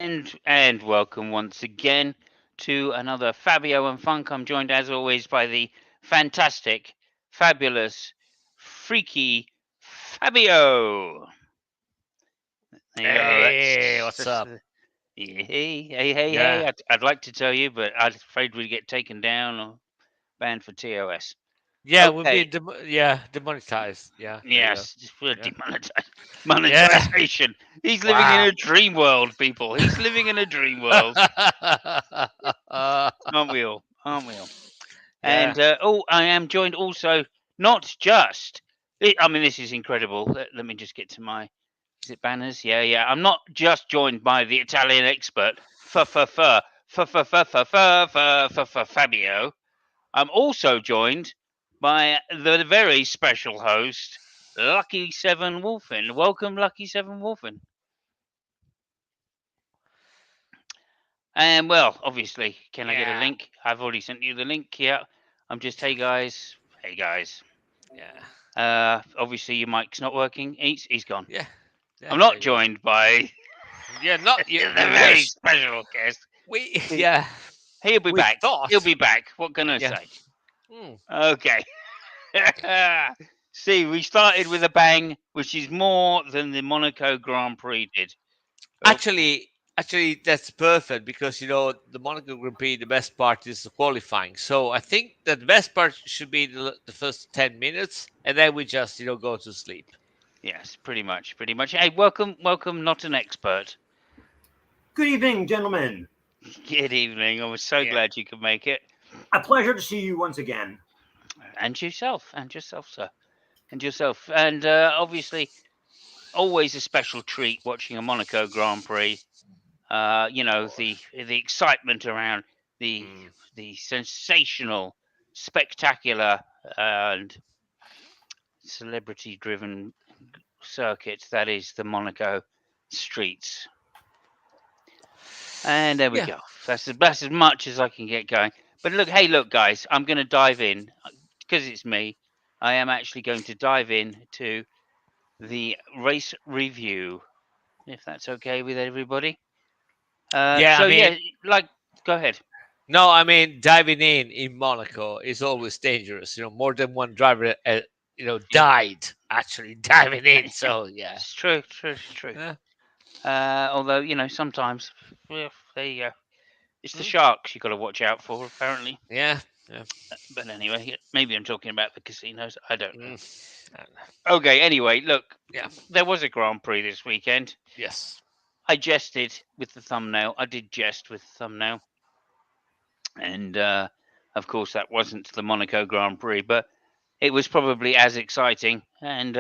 And welcome once again to another Fabio and Funk. I'm joined as always by the fantastic, fabulous, freaky Fabio. There you go. Hey, what's That's up? hey. Yeah, I'd like to tell you, but I'm afraid we'd get taken down or banned for TOS. yeah, we've Okay. been demonetized. Yeah, there you go. Yes, just for Yeah, yeah. monetization. He's living in Wow. a dream world, people. He's living in a dream world. Aren't we all? Aren't we all? Yeah. And I am joined also not just. I mean, this is incredible. Let me just get to my. Is it banners? Yeah. I'm not just joined by the Italian expert Fabio. I'm also joined by the very special host, Lucky Seven Wolfen. Welcome, Lucky Seven Wolfen. And well, obviously, can I get a Yeah. link? I've already sent you the link. Yeah. I'm just hey guys. Hey guys. Yeah. Obviously, your mic's not working. He's gone. Yeah. Yeah. I'm There not you go. joined by Yeah. Not you. the You very wish. special guest. We. Yeah. He'll be We back. He'll thought. be back. What can I Yeah. say? Hmm. Okay. See, we started with a bang, which is more than the Monaco Grand Prix did. Oh, Actually, actually, that's perfect because the Monaco Grand Prix. The best part is the qualifying. So I think that the best part should be the first 10 minutes, and then we just go to sleep. yes, pretty much. Hey, welcome. Not an expert. Good evening, gentlemen. Good evening. I was so Yeah. glad you could make it, A pleasure to see you once again. and yourself, sir, and yourself, and obviously, always a special treat watching a Monaco Grand Prix. The excitement around the Mm. the sensational, spectacular, and celebrity-driven circuit that is the Monaco streets. And there we Yeah. go. That's as much as I can get going. But look, guys, I'm going to dive in because it's me. I am actually going to dive in to the race review, if that's okay with everybody. Yeah. I So mean, yeah, like, go ahead. no, I mean diving in Monaco is always dangerous. More than one driver, Yeah, died actually diving in. So yeah, it's true. yeah, Although sometimes, well, there you go. It's the mm, sharks you got to watch out for, apparently. yeah, yeah, But anyway, maybe I'm talking about the casinos. I don't know. mm, I don't know. Okay, anyway, look, Yeah, there was a Grand Prix this weekend. yes, I jested with the thumbnail. I did jest with the thumbnail. And of course, that wasn't the Monaco Grand Prix, but it was probably as exciting. And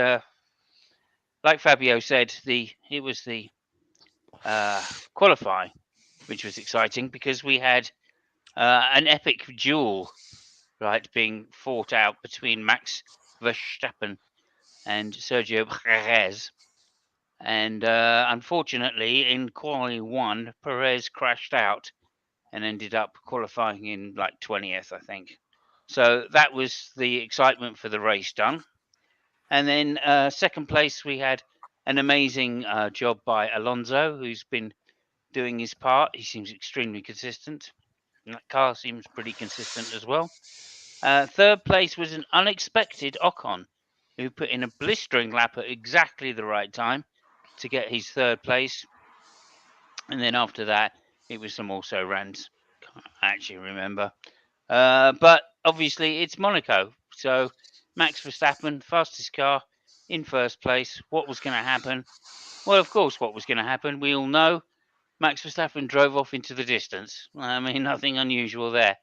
like Fabio said, it was the qualifying, which was exciting because we had an epic duel, right, being fought out between Max Verstappen and Sergio Perez. And unfortunately, in quali one, Perez crashed out and ended up qualifying in like 20th, I think. So that was the excitement for the race done. And then second place, we had an amazing job by Alonso, who's been doing his part. He seems extremely consistent. And that car seems pretty consistent as well. Third place was an unexpected Ocon, who put in a blistering lap at exactly the right time to get his third place. And then after that, it was some also rans. Can't actually remember. But obviously, it's Monaco. So Max Verstappen, fastest car, in first place. What was going to happen? Well, of course, what was going to happen? We all know. Max Verstappen drove off into the distance. I mean, nothing unusual there.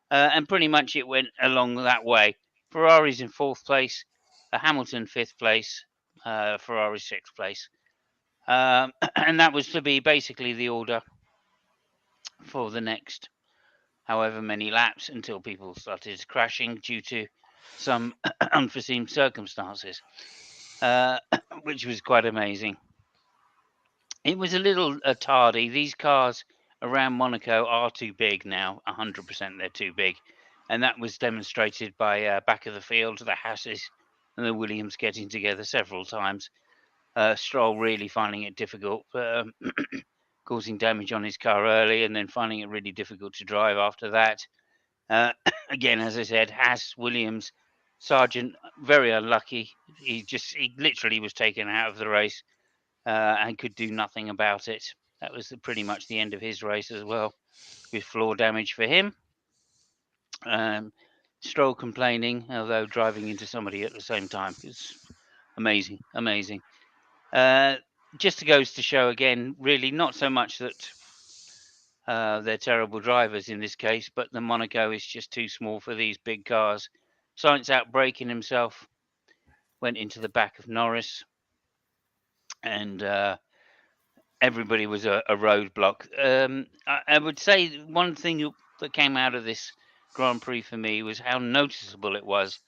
And pretty much it went along that way. Ferrari's in fourth place, Hamilton fifth place, Ferrari sixth place. And that was to be basically the order for the next however many laps until people started crashing due to some unforeseen circumstances, uh, which was quite amazing. It was a little tardy. These cars around Monaco are too big now. 100% they're too big. And that was demonstrated by back of the field, the Hasses and the Williams getting together several times. Stroll really finding it difficult. But causing damage on his car early and then finding it really difficult to drive after that. Again, as I said, Haas, Williams, Sargent, very unlucky. He literally was taken out of the race and could do nothing about it. That was pretty much the end of his race as well, with floor damage for him. Stroll complaining, although driving into somebody at the same time. It's amazing, amazing. Just goes to show again, really, not so much that they're terrible drivers in this case, but the Monaco is just too small for these big cars. Sainz out braking himself, went into the back of Norris, and everybody was a roadblock. I would say one thing that came out of this Grand Prix for me was how noticeable it was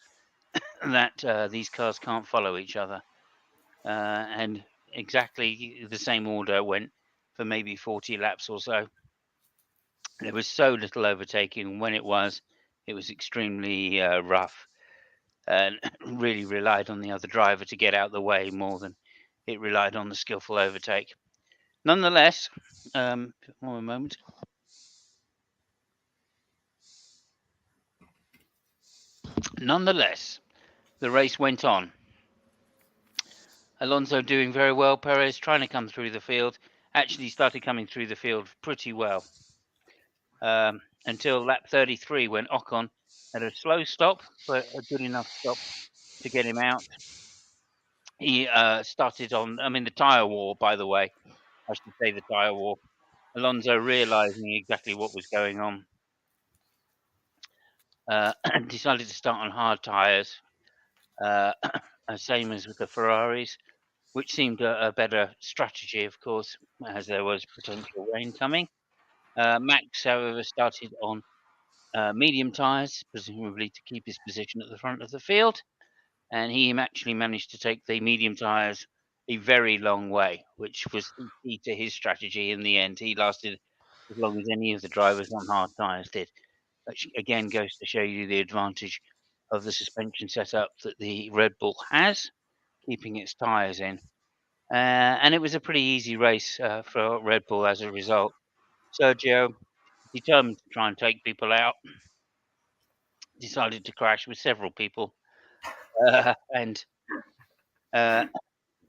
that these cars can't follow each other. And exactly the same order went for maybe 40 laps or so. There was so little overtaking. When it was extremely rough, and really relied on the other driver to get out the way more than it relied on the skillful overtake. Nonetheless, one moment. Nonetheless, the race went on. Alonso doing very well. Perez trying to come through the field. Actually started coming through the field pretty well. Until lap 33 when Ocon had a slow stop, but a good enough stop to get him out. He started on, the tyre war, by the way. I should say the tyre war. Alonso realising exactly what was going on. Decided to start on hard tyres. Same as with the Ferraris, which seemed a better strategy, of course, as there was potential rain coming. Max, however, started on medium tyres, presumably to keep his position at the front of the field, and he actually managed to take the medium tyres a very long way, which was key to his strategy in the end. He lasted as long as any of the drivers on hard tyres did, which again goes to show you the advantage of the suspension setup that the Red Bull has, keeping its tyres in. And it was a pretty easy race for Red Bull as a result. Sergio, determined to try and take people out, decided to crash with several people. And,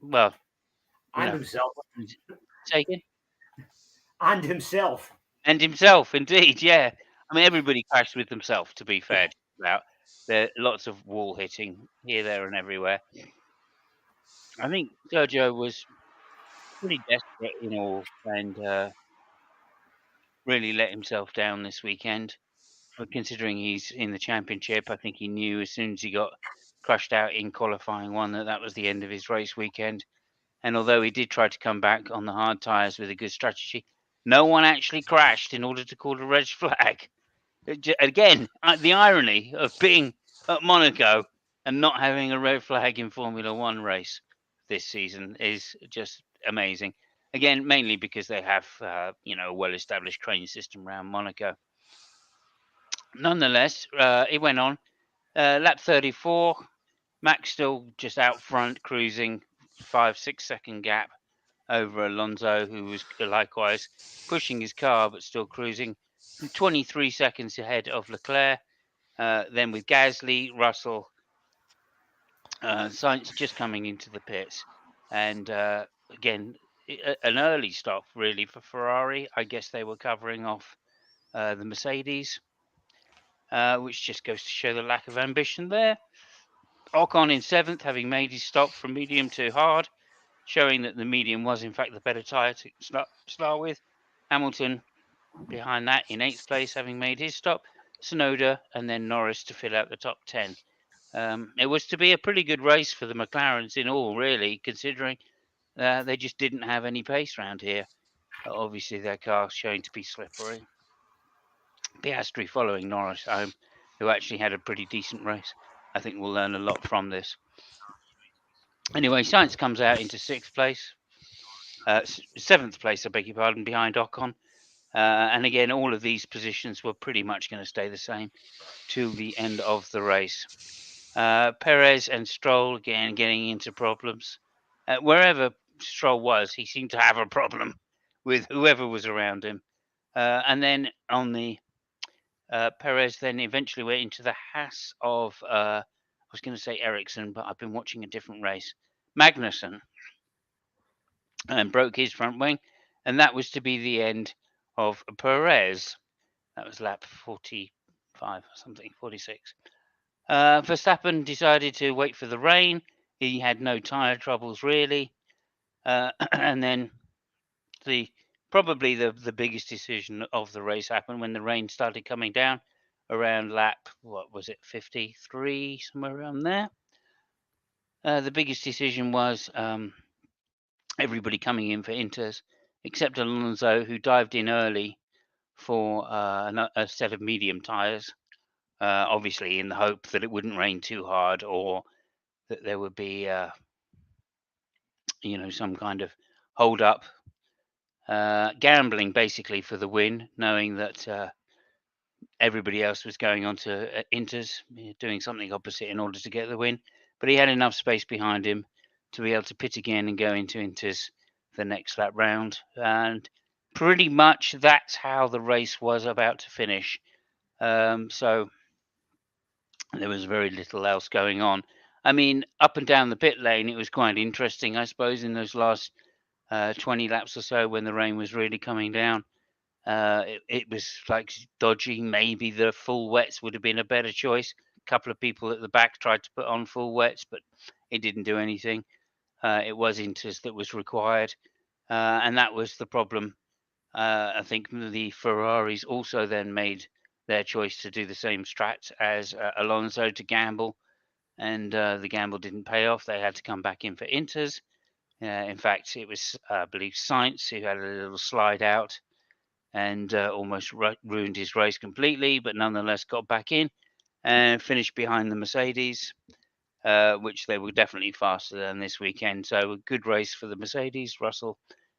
well, And himself. taken. And himself. And himself, indeed, yeah. Everybody crashed with themselves, to be fair. There are lots of wall hitting here, there, and everywhere. I think Sergio was pretty desperate in all and really let himself down this weekend. But considering he's in the championship, I think he knew as soon as he got crushed out in qualifying one that was the end of his race weekend. And although he did try to come back on the hard tyres with a good strategy, no one actually crashed in order to call a red flag. Again, the irony of being at Monaco and not having a red flag in Formula One race this season is just amazing. Again, mainly because they have, a well-established training system around Monaco. Nonetheless, it went on. Lap 34, Max still just out front, cruising 5-6 second gap over Alonso, who was likewise pushing his car but still cruising. 23 seconds ahead of Leclerc. Then with Gasly, Russell, Sainz just coming into the pits. And again, an early stop really for Ferrari. I guess they were covering off the Mercedes, which just goes to show the lack of ambition there. Ocon in 7th, having made his stop from medium to hard, showing that the medium was in fact the better tyre to start with. Hamilton behind that in 8th place, having made his stop. Tsunoda and then Norris to fill out the top 10. It was to be a pretty good race for the McLarens in all, really, considering they just didn't have any pace around here. Obviously, their car's showing to be slippery. Piastri following Norris home, who actually had a pretty decent race. I think we'll learn a lot from this. Anyway, Sainz comes out into 6th place. 7th place, I beg your pardon, behind Ocon. And again, all of these positions were pretty much going to stay the same till the end of the race. Perez and Stroll again getting into problems. Wherever Stroll was, he seemed to have a problem with whoever was around him. And then on the Perez then eventually went into the Haas of I was going to say Ericsson, but I've been watching a different race, Magnussen, and broke his front wing, and that was to be the end of Perez. That was lap 45 or something, 46. Verstappen decided to wait for the rain. He had no tyre troubles really, and then the probably the biggest decision of the race happened when the rain started coming down around lap, what was it, 53, somewhere around there. The biggest decision was everybody coming in for inters, except Alonso, who dived in early for a set of medium tyres, obviously in the hope that it wouldn't rain too hard or that there would be, some kind of hold up. Gambling basically for the win, knowing that everybody else was going on to inters, doing something opposite in order to get the win. But he had enough space behind him to be able to pit again and go into inters the next lap round. And pretty much that's how the race was about to finish. So there was very little else going on. I mean, up and down the pit lane, it was quite interesting, I suppose, in those last 20 laps or so when the rain was really coming down. It was like dodgy. Maybe the full wets would have been a better choice. A couple of people at the back tried to put on full wets, but it didn't do anything. It was inters that was required, and that was the problem. I think the Ferraris also then made their choice to do the same strat as Alonso to gamble, and the gamble didn't pay off. They had to come back in for inters. In fact, it was, I believe, Sainz who had a little slide out and almost ruined his race completely, but nonetheless got back in and finished behind the Mercedes, which they were definitely faster than this weekend. So a good race for the Mercedes, Russell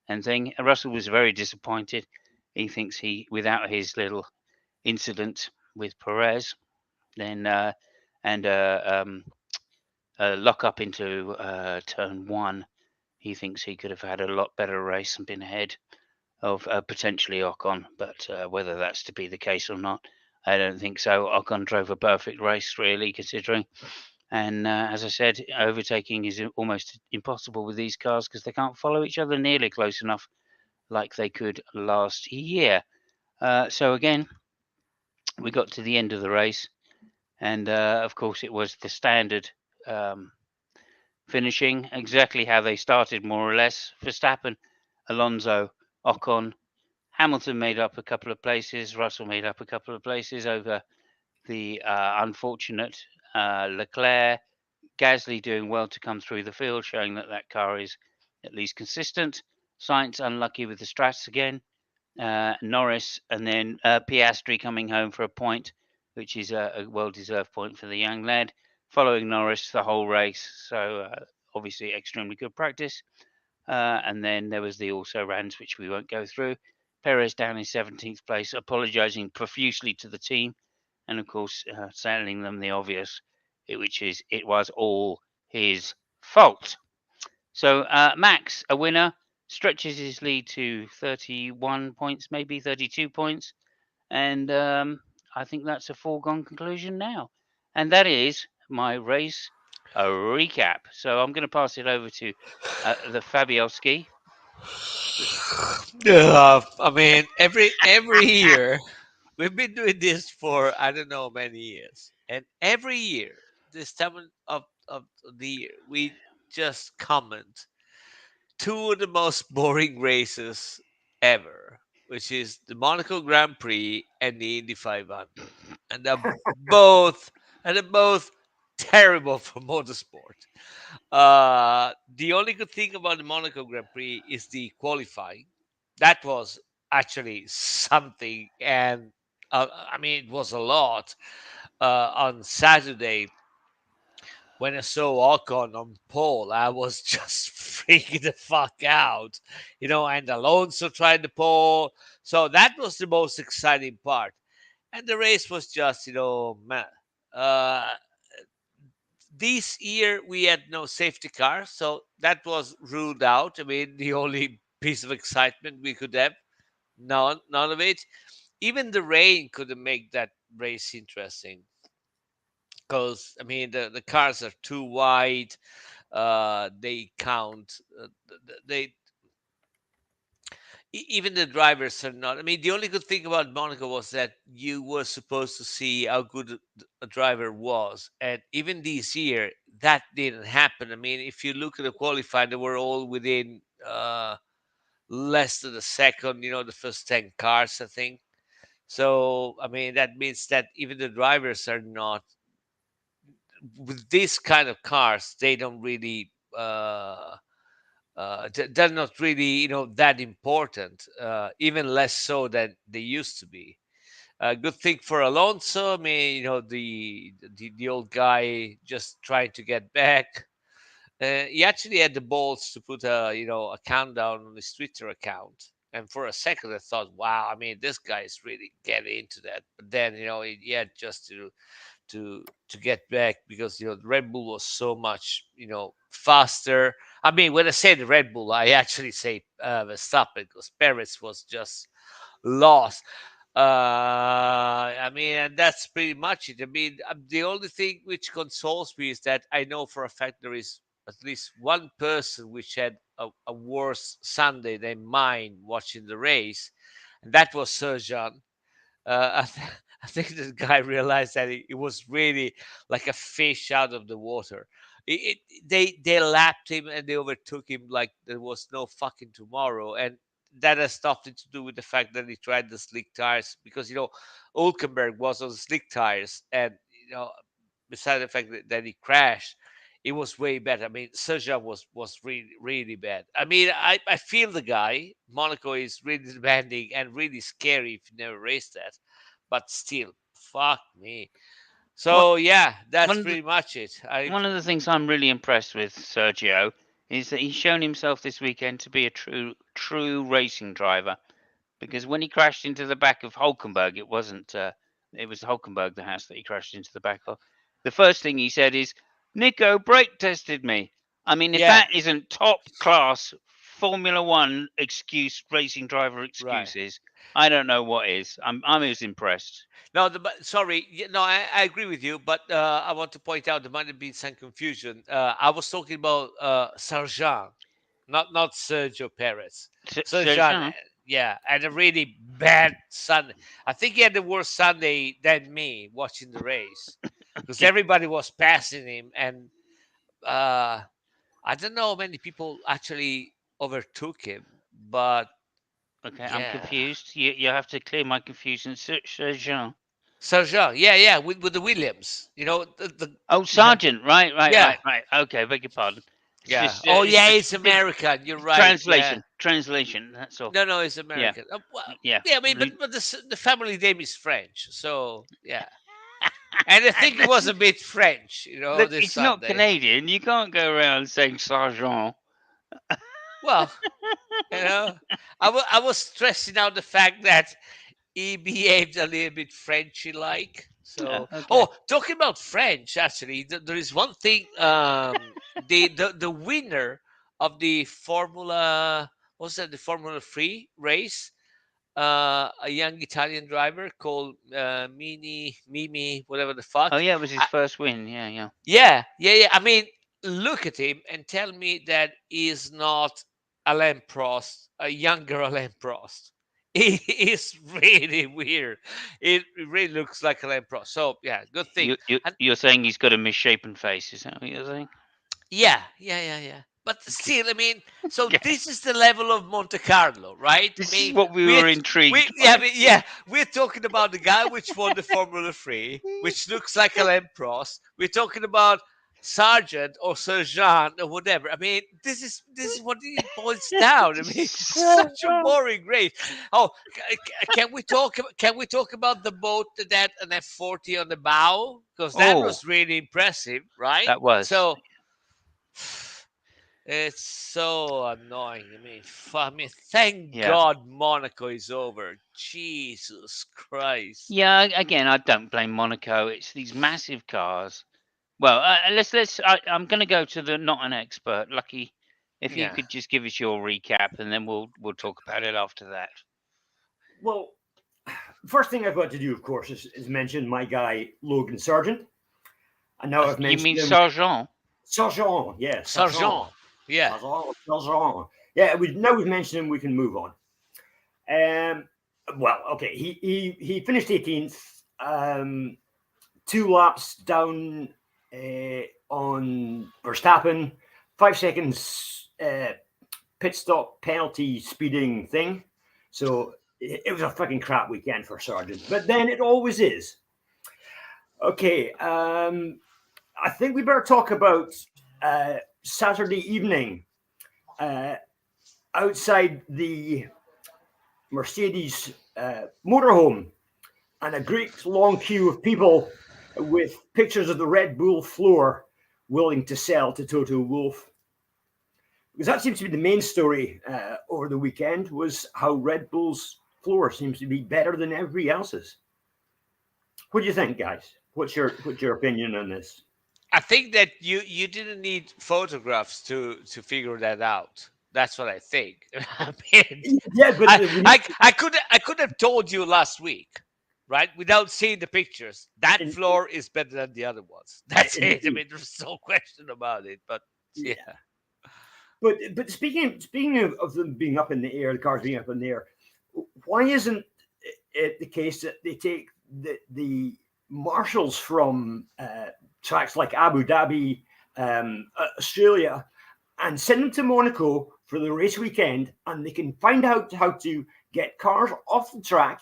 and thing. Russell was very disappointed. He thinks without his little incident with Perez, then and lock up into turn one, he thinks he could have had a lot better race and been ahead of potentially Ocon, but whether that's to be the case or not, I don't think so. Ocon drove a perfect race, really, considering. And as I said, overtaking is almost impossible with these cars because they can't follow each other nearly close enough like they could last year. So again, we got to the end of the race, and of course, it was the standard finishing, exactly how they started, more or less. Verstappen, Alonso, Ocon, Hamilton made up a couple of places. Russell made up a couple of places over the unfortunate Leclerc. Gasly doing well to come through the field, showing that that car is at least consistent. Sainz unlucky with the strats again. Norris and then Piastri coming home for a point, which is a well-deserved point for the young lad. Following Norris the whole race, so obviously extremely good practice. And then there was the also rans, which we won't go through. Perez down in 17th place, apologising profusely to the team, and of course, telling them the obvious, which is it was all his fault. So Max, a winner, stretches his lead to 31 points, maybe 32 points, and I think that's a foregone conclusion now. And that is my race a recap. So I'm going to pass it over to the Fabiowski. Yeah, I mean, every year we've been doing this for I don't know many years, and every year this time of the year we just comment two of the most boring races ever, which is the Monaco Grand Prix and the Indy 500, and both they're both terrible for motorsport. The only good thing about the Monaco Grand Prix is the qualifying. That was actually something, and I mean, it was a lot. On Saturday, when I saw Ocon on pole, I was just freaking the fuck out, and Alonso tried the pole. So that was the most exciting part. And the race was just, man. Uh, this year we had no safety car, so that was ruled out. I mean, the only piece of excitement we could have. None of it. Even the rain couldn't make that race interesting because I mean the cars are too wide. They count. They even the drivers are not. I mean, the only good thing about Monaco was that you were supposed to see how good a driver was, and even this year that didn't happen. I mean, if you look at the qualifying, they were all within less than a second. You know, the first 10 cars, I think. So, I mean, that means that even the drivers are not with this kind of cars. They don't really. They're not really, that important. Even less so than they used to be. Good thing for Alonso. I mean, the old guy just trying to get back. He actually had the balls to put a countdown on his Twitter account. And for a second, I thought, wow, I mean, this guy is really getting into that. But then, he had just to get back because the Red Bull was so much faster. I mean, when I say the Red Bull, I actually say Verstappen because Perez was just lost. I mean, and that's pretty much it. I mean, the only thing which consoles me is that I know for a fact there is at least one person which had a worse Sunday than mine watching the race, and that was Serjan. I think the guy realized that it was really like a fish out of the water. They lapped him and they overtook him like there was no fucking tomorrow, and that has nothing to do with the fact that he tried the slick tires because Hulkenberg was on slick tires, and beside the fact that he crashed, it was way better. I mean, Sergio was really really bad. I mean, I feel the guy. Monaco is really demanding and really scary if you never raced that, but still, fuck me. What So yeah, that's one of the pretty much it. I one of the things I'm really impressed with Sergio is that he's shown himself this weekend to be a true racing driver. Because when he crashed into the back of Hulkenberg, it wasn't. It was Hulkenberg, the house that he crashed into the back of. The first thing he said is, "Nico brake tested me." I mean, if yeah, that isn't top class Formula One excuse, racing driver right. excuses, I don't know what is. I'm as impressed. No, sorry. No, I agree with you, but I want to point out there might have been some confusion. I was talking about Sargent, not Sergio Perez. Sargent, Sergent, yeah, had a really bad Sunday. I think he had the worse Sunday than me watching the race because okay, everybody was passing him, and uh, I don't know how many people actually overtook him, but okay, I'm yeah. confused. You have to clear my confusion, Sergent. Sargent, yeah, with the Williams, Oh, you have, Sergeant, right, right, yeah. right, right. Okay, beg your pardon. Yeah. Oh, It's yeah, just it's American. You're right. Yeah. translation. That's all. No, it's Yeah, American. Well, yeah. yeah, I mean, but the family name is French, so yeah. And I think it was a bit French, Look, this it's not Sunday. Canadian. You can't go around saying Sergeant. Well, you know, I was stressing out the fact that he behaved a little bit Frenchy like. Yeah, So, okay. oh, talking about French, actually, there is one thing. The winner of the Formula, what's that? The Formula Three race. A young Italian driver called Mimi, whatever the Oh, fuck. yeah, it was his I, first win. Yeah, yeah. yeah. I mean, look at him and tell me that he's not Alain Prost, a younger Alain Prost. He is really weird. It really looks like Alain Prost. So yeah, good thing. And You're saying he's got a misshapen face? Is that what you're saying? yeah. But Okay. still, I mean, so Okay. this is the level of Monte Carlo, right? I This is mean, what we we're were we intrigued yeah, by. I mean, yeah, we're talking about the guy which won the Formula Three, which looks like Alain Prost. We're talking about Sargent or Sergeant or whatever. I mean, this is what it boils down. I mean, such a boring race. Oh, can we talk about the boat that an F40 on the bow because that Oh, was really impressive, right? that was. So it's so annoying. I mean, thank Yeah. God Monaco is over. Jesus Christ. Yeah, again, I don't blame Monaco. It's these massive cars. Well, let's. I'm going to go to the not an expert, lucky If you Yeah. could just give us your recap, and then we'll talk about it after that. Well, first thing I've got to do, of course, is mention my guy Logan Sargent. And now I've You mentioned mean him. Sargent? Sargent, yeah, Sargent. Sargent. Yeah. Sargent. Yeah, now we've mentioned him, we can move on. Well, okay, he finished 18th, 2 laps down on Verstappen, 5 seconds pit stop penalty speeding thing. So it was a fucking crap weekend for Sargent, but then it always is. Okay, I think we better talk about Saturday evening outside the Mercedes motorhome, and a great long queue of people with pictures of the Red Bull floor willing to sell to Toto Wolff. Because that seems to be the main story over the weekend, was how Red Bull's floor seems to be better than everybody else's. What do you think, guys? What's your opinion on this? I think that you didn't need photographs to figure that out. That's what I think. I mean, Yeah, but I could have told you last week, right? Without seeing the pictures, that in, floor is better than the other ones. That's in, it. I mean, there's no question about it. But yeah. yeah, But speaking of them being up in the air, the cars being up in the air, why isn't it the case that they take the marshals from tracks like Abu Dhabi, Australia, and send them to Monaco for the race weekend, and they can find out how to get cars off the track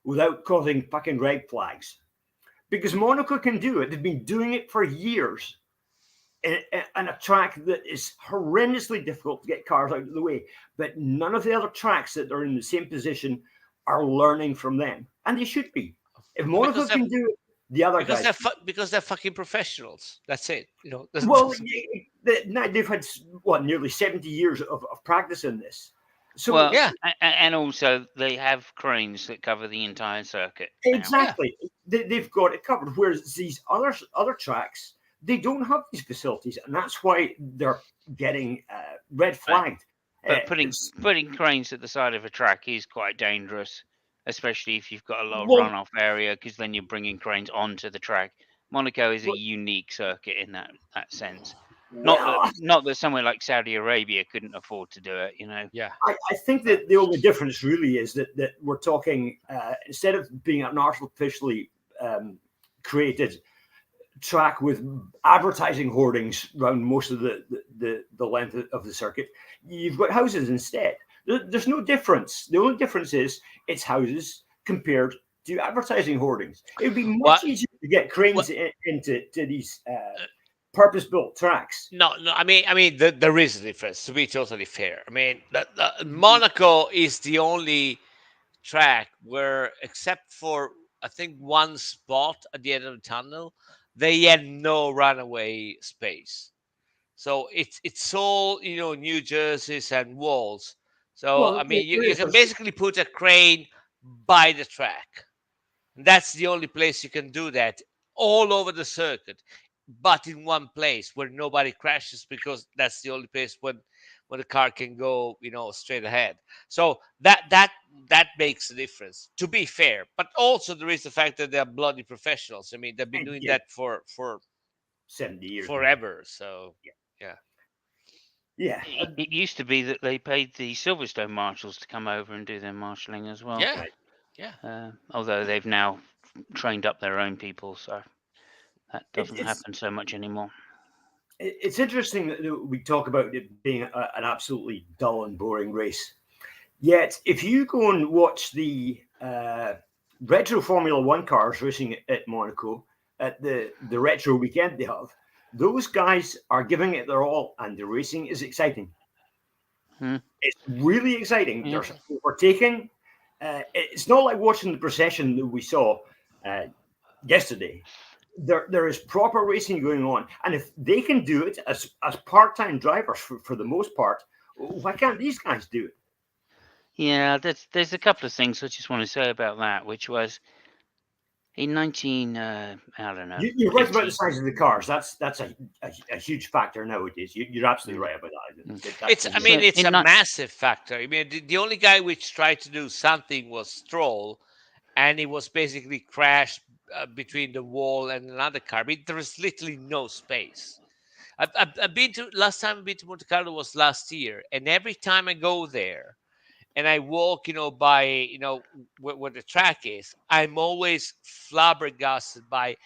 without causing fucking red flags? Because Monaco can do it. They've been doing it for years. And a track that is horrendously difficult to get cars out of the way. But none of the other tracks that are in the same position are learning from them. And they should be. If Monaco can do it, the other guys. because they're fucking professionals. That's it. You know. Well, they've had nearly 70 years of practice in this. So Well, Yeah. and also they have cranes that cover the entire circuit. now. exactly, they've got it covered. Whereas these other tracks, they don't have these facilities, and that's why they're getting red flagged. But putting cranes at the side of a track is quite dangerous, especially if you've got a lot of Well- runoff area, because then you're bringing cranes onto the track. Monaco is a Well- unique circuit in that sense. well, Not that somewhere like Saudi Arabia couldn't afford to do it, Yeah. I think that the only difference really is that we're talking instead of being an artificially created track with advertising hoardings around most of the length of the circuit, you've got houses instead. There's no difference. The only difference is it's houses compared to advertising hoardings. It would be much easier to get cranes into these purpose-built tracks. No. I mean, there is a difference. To be totally fair, I mean, Monaco is the only track where, except for I think one spot at the end of the tunnel, they had no runaway space. So it's all New Jerseys and walls. So Well, I mean, there you is can a- basically put a crane by the track. That's the only place you can do that all over the circuit, but in one place where nobody crashes, because that's the only place when the car can go straight ahead. So that makes a difference, to be fair. But also there is the fact that they're bloody professionals. I mean, they've been doing Yeah. that for 70 years. forever. So Yeah. It used to be that they paid the Silverstone marshals to come over and do their marshalling as well. yeah, Right. yeah. Although they've now trained up their own people, so that doesn't It's- happen so much anymore. It's interesting that we talk about it being an absolutely dull and boring race. Yet, if you go and watch the retro Formula One cars racing at Monaco at the retro weekend they have, those guys are giving it their all, and the racing is exciting. Hmm. It's really exciting. Yeah. They're overtaking. It's not like watching the procession that we saw yesterday. There is proper racing going on, and if they can do it as part-time drivers for the most part, why can't these guys do it? Yeah, there's a couple of things I just want to say about that, which was in 19, I don't know. You're right about 80 the size of the cars. That's a huge factor nowadays. You're absolutely right about that. Mm. That's It's, the I reason. mean, So it's a in ni- massive factor. I mean, the only guy which tried to do something was Stroll, and he was basically crashed between the wall and another car. I mean, there is literally no space. I've been to, last time I've been to Monte Carlo was last year, and every time I go there and I walk, by, where the track is, I'm always flabbergasted by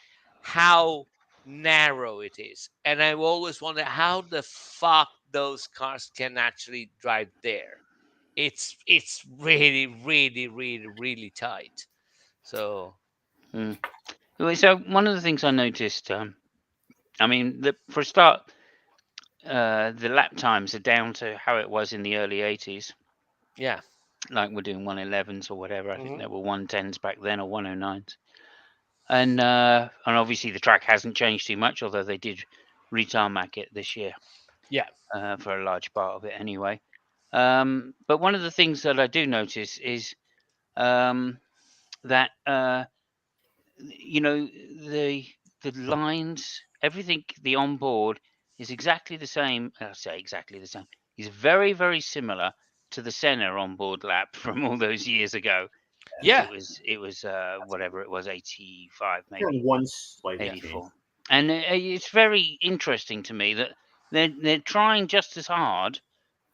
how narrow it is, and I always wonder how the fuck those cars can actually drive there. It's really, really, really, really tight. So mm. Well, so one of the things I noticed, I mean, for a start, the lap times are down to how it was in the early 80s. yeah. Like we're doing 111s or whatever. I think Hmm. there were 110s back then or 109s. And obviously the track hasn't changed too much, although they did retarmac it this year Yeah. for a large part of it anyway. But one of the things that I do notice is that the lines, everything, the onboard is exactly the same. I say exactly the same. Is very very similar to the Senna onboard lap from all those years ago. I think Yeah. it was whatever it was, 85 And maybe. one slightly Yeah. changed. 84. And it's very interesting to me that they're trying just as hard,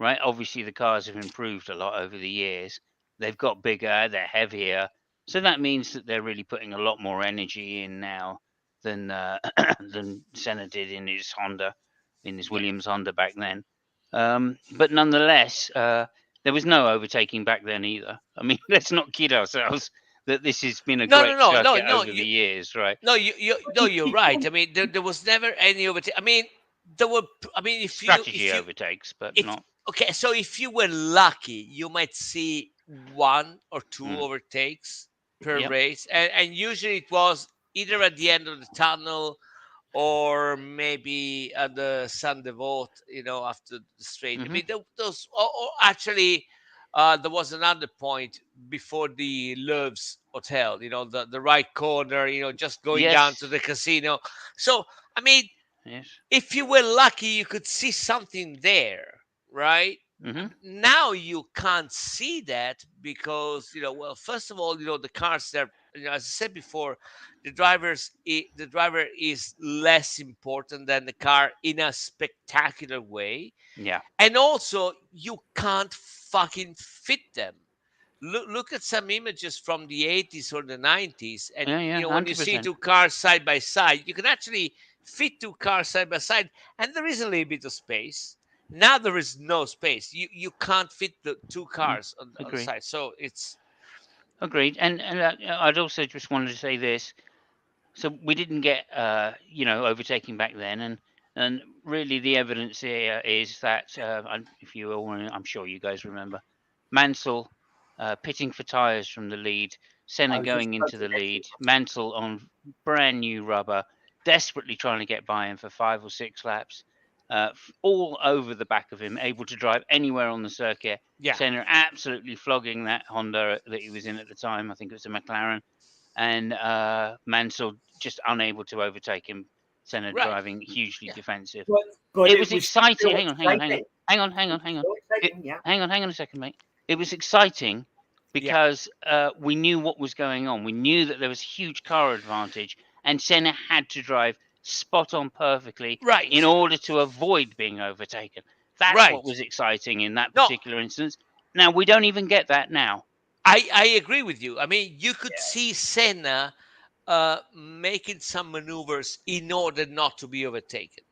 right? Obviously, the cars have improved a lot over the years. They've got bigger, they're heavier, so that means that they're really putting a lot more energy in now than than Senna did in his Honda, in his Yeah. Williams Honda back then. But nonetheless, there was no overtaking back then either. I mean, let's not kid ourselves that this has been a No, no, great no, no, circuit no. over the years, right? No, no, you're right. I mean, there was never any overtake. I mean, there were. I mean, Strategy overtakes, but if not. okay, so if you were lucky, you might see one or two Mm. overtakes per Yep. race, and usually it was either at the end of the tunnel or maybe at the San Devote, after the straight. I Hmm. mean, those. Or actually, there was another point before the Loews Hotel. The right corner. Just going down to Yes. the casino. So I mean, Yes. if you were lucky, you could see something there, right? Hmm. Now you can't see that because, well, first of all, the cars that, as I said before, the driver is less important than the car in a spectacular way, Yeah. and also you can't fucking fit them. Look at some images from the 80s or the 90s, and Yeah. Yeah. when you Hundred see percent. two cars side by side, you can actually fit two cars side by side, and there is a little bit of space. Now there is no space. You can't fit the two Mm. cars on the Agree. side, so it's Agreed. And I'd also just wanted to say this. So we didn't get overtaking back then, and really the evidence here is that if you all, I'm sure you guys remember Mansell pitting for tyres from the lead, I Senna was just going about into to the mention. lead, Mansell on brand new rubber, desperately trying to get by him for 5 or 6 laps, all over the back of him, able to drive anywhere on the circuit. yeah, Senna absolutely flogging that Honda that he was in at the time. I think it was a McLaren, and Mansell just unable to overtake him. Senna right, driving hugely yeah, defensive. But It it was was exciting. still Hang on, hang on, hang on, exciting. hang on, hang on, It was hang on. still It, exciting, yeah. hang on a second, mate. It was exciting yeah, because we knew what was going on. We knew that there was huge car advantage, and Senna had to drive spot on perfectly in right, order to avoid being overtaken. That's what right. was exciting in that No, particular instance. Now we don't even get that now. I agree with you. I mean, you could see Senna making some maneuvers in order not to be overtaken,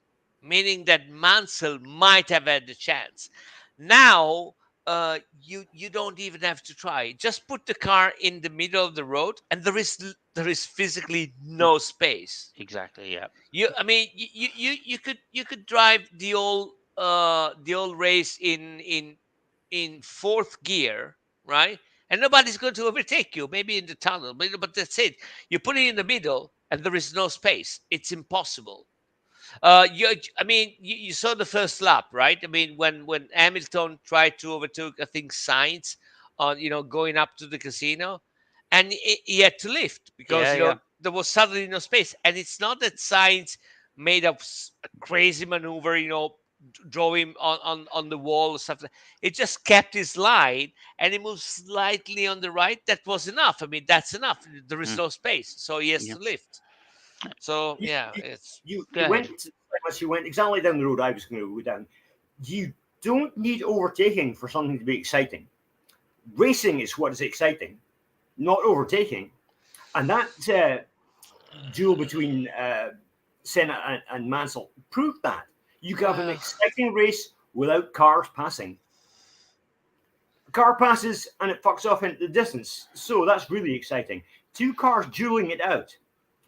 meaning that Mansell might have had the chance. Now, you don't even have to try. Just put the car in the middle of the road, and there is physically no space. Exactly. Yeah. I mean, you could drive the old race in fourth gear, right? And nobody's going to overtake you. Maybe in the tunnel, but that's it. You put it in the middle, and there is no space. It's impossible. I mean, you saw the first lap, right? I mean, when Hamilton tried to overtake, I think Sainz on going up to the casino, and he had to lift because Yeah. Yeah. there was suddenly no space. And it's not that Sainz made a crazy maneuver, drove him on the wall or stuff. It just kept his line, and he moved slightly on the right. That was enough. I mean, that's enough. There is Mm. no space, so he has Yeah. to lift. So You, yeah, you, it's Go you ahead. went you went exactly down the road I was going to go down. You don't need overtaking for something to be exciting. Racing is what is exciting, not overtaking. And that duel between Senna and Mansell proved that you can have an well, exciting race without cars passing. A car passes and it fucks off into the distance, so that's really exciting. Two cars dueling it out.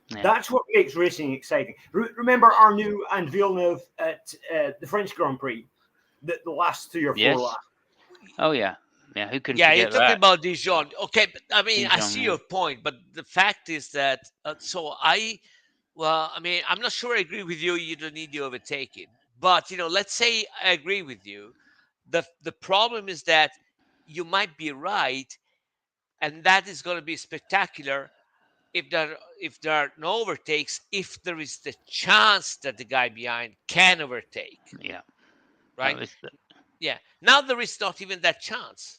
Yeah. That's what makes racing exciting. Remember Arnoux and Villeneuve at the French Grand Prix, the last 3 or 4 Yes. laps. Oh yeah. Yeah. Who can yeah, you're forget talking that? about Dijon. Okay, but I mean, I Dijon. see Yeah. your point, but the fact is that so I well, I mean, I'm not sure I agree with you. You don't need the overtaking, but let's say I agree with you. The problem is that you might be right, and that is going to be spectacular if there are no overtakes, if there is the chance that the guy behind can overtake, Yeah. right? That was the, Yeah. Now there is not even that chance.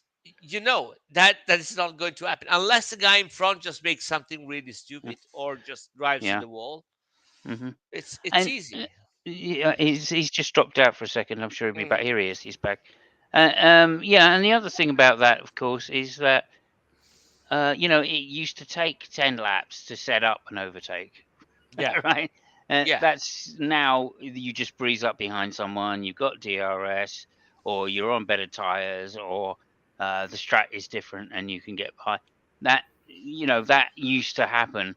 That is not going to happen unless the guy in front just makes something really stupid or just drives in yeah. the wall. Hmm. It's And easy. yeah, he's just dropped out for a second. I'm sure he'll be back. Mhm. Here he is. He's back. Yeah, and the other thing about that, of course, is that it used to take 10 laps to set up an overtake, Yeah. right? Yeah. That's now you just breeze up behind someone. You've got DRS, or you're on better tires, or the strat is different, and you can get by. That used to happen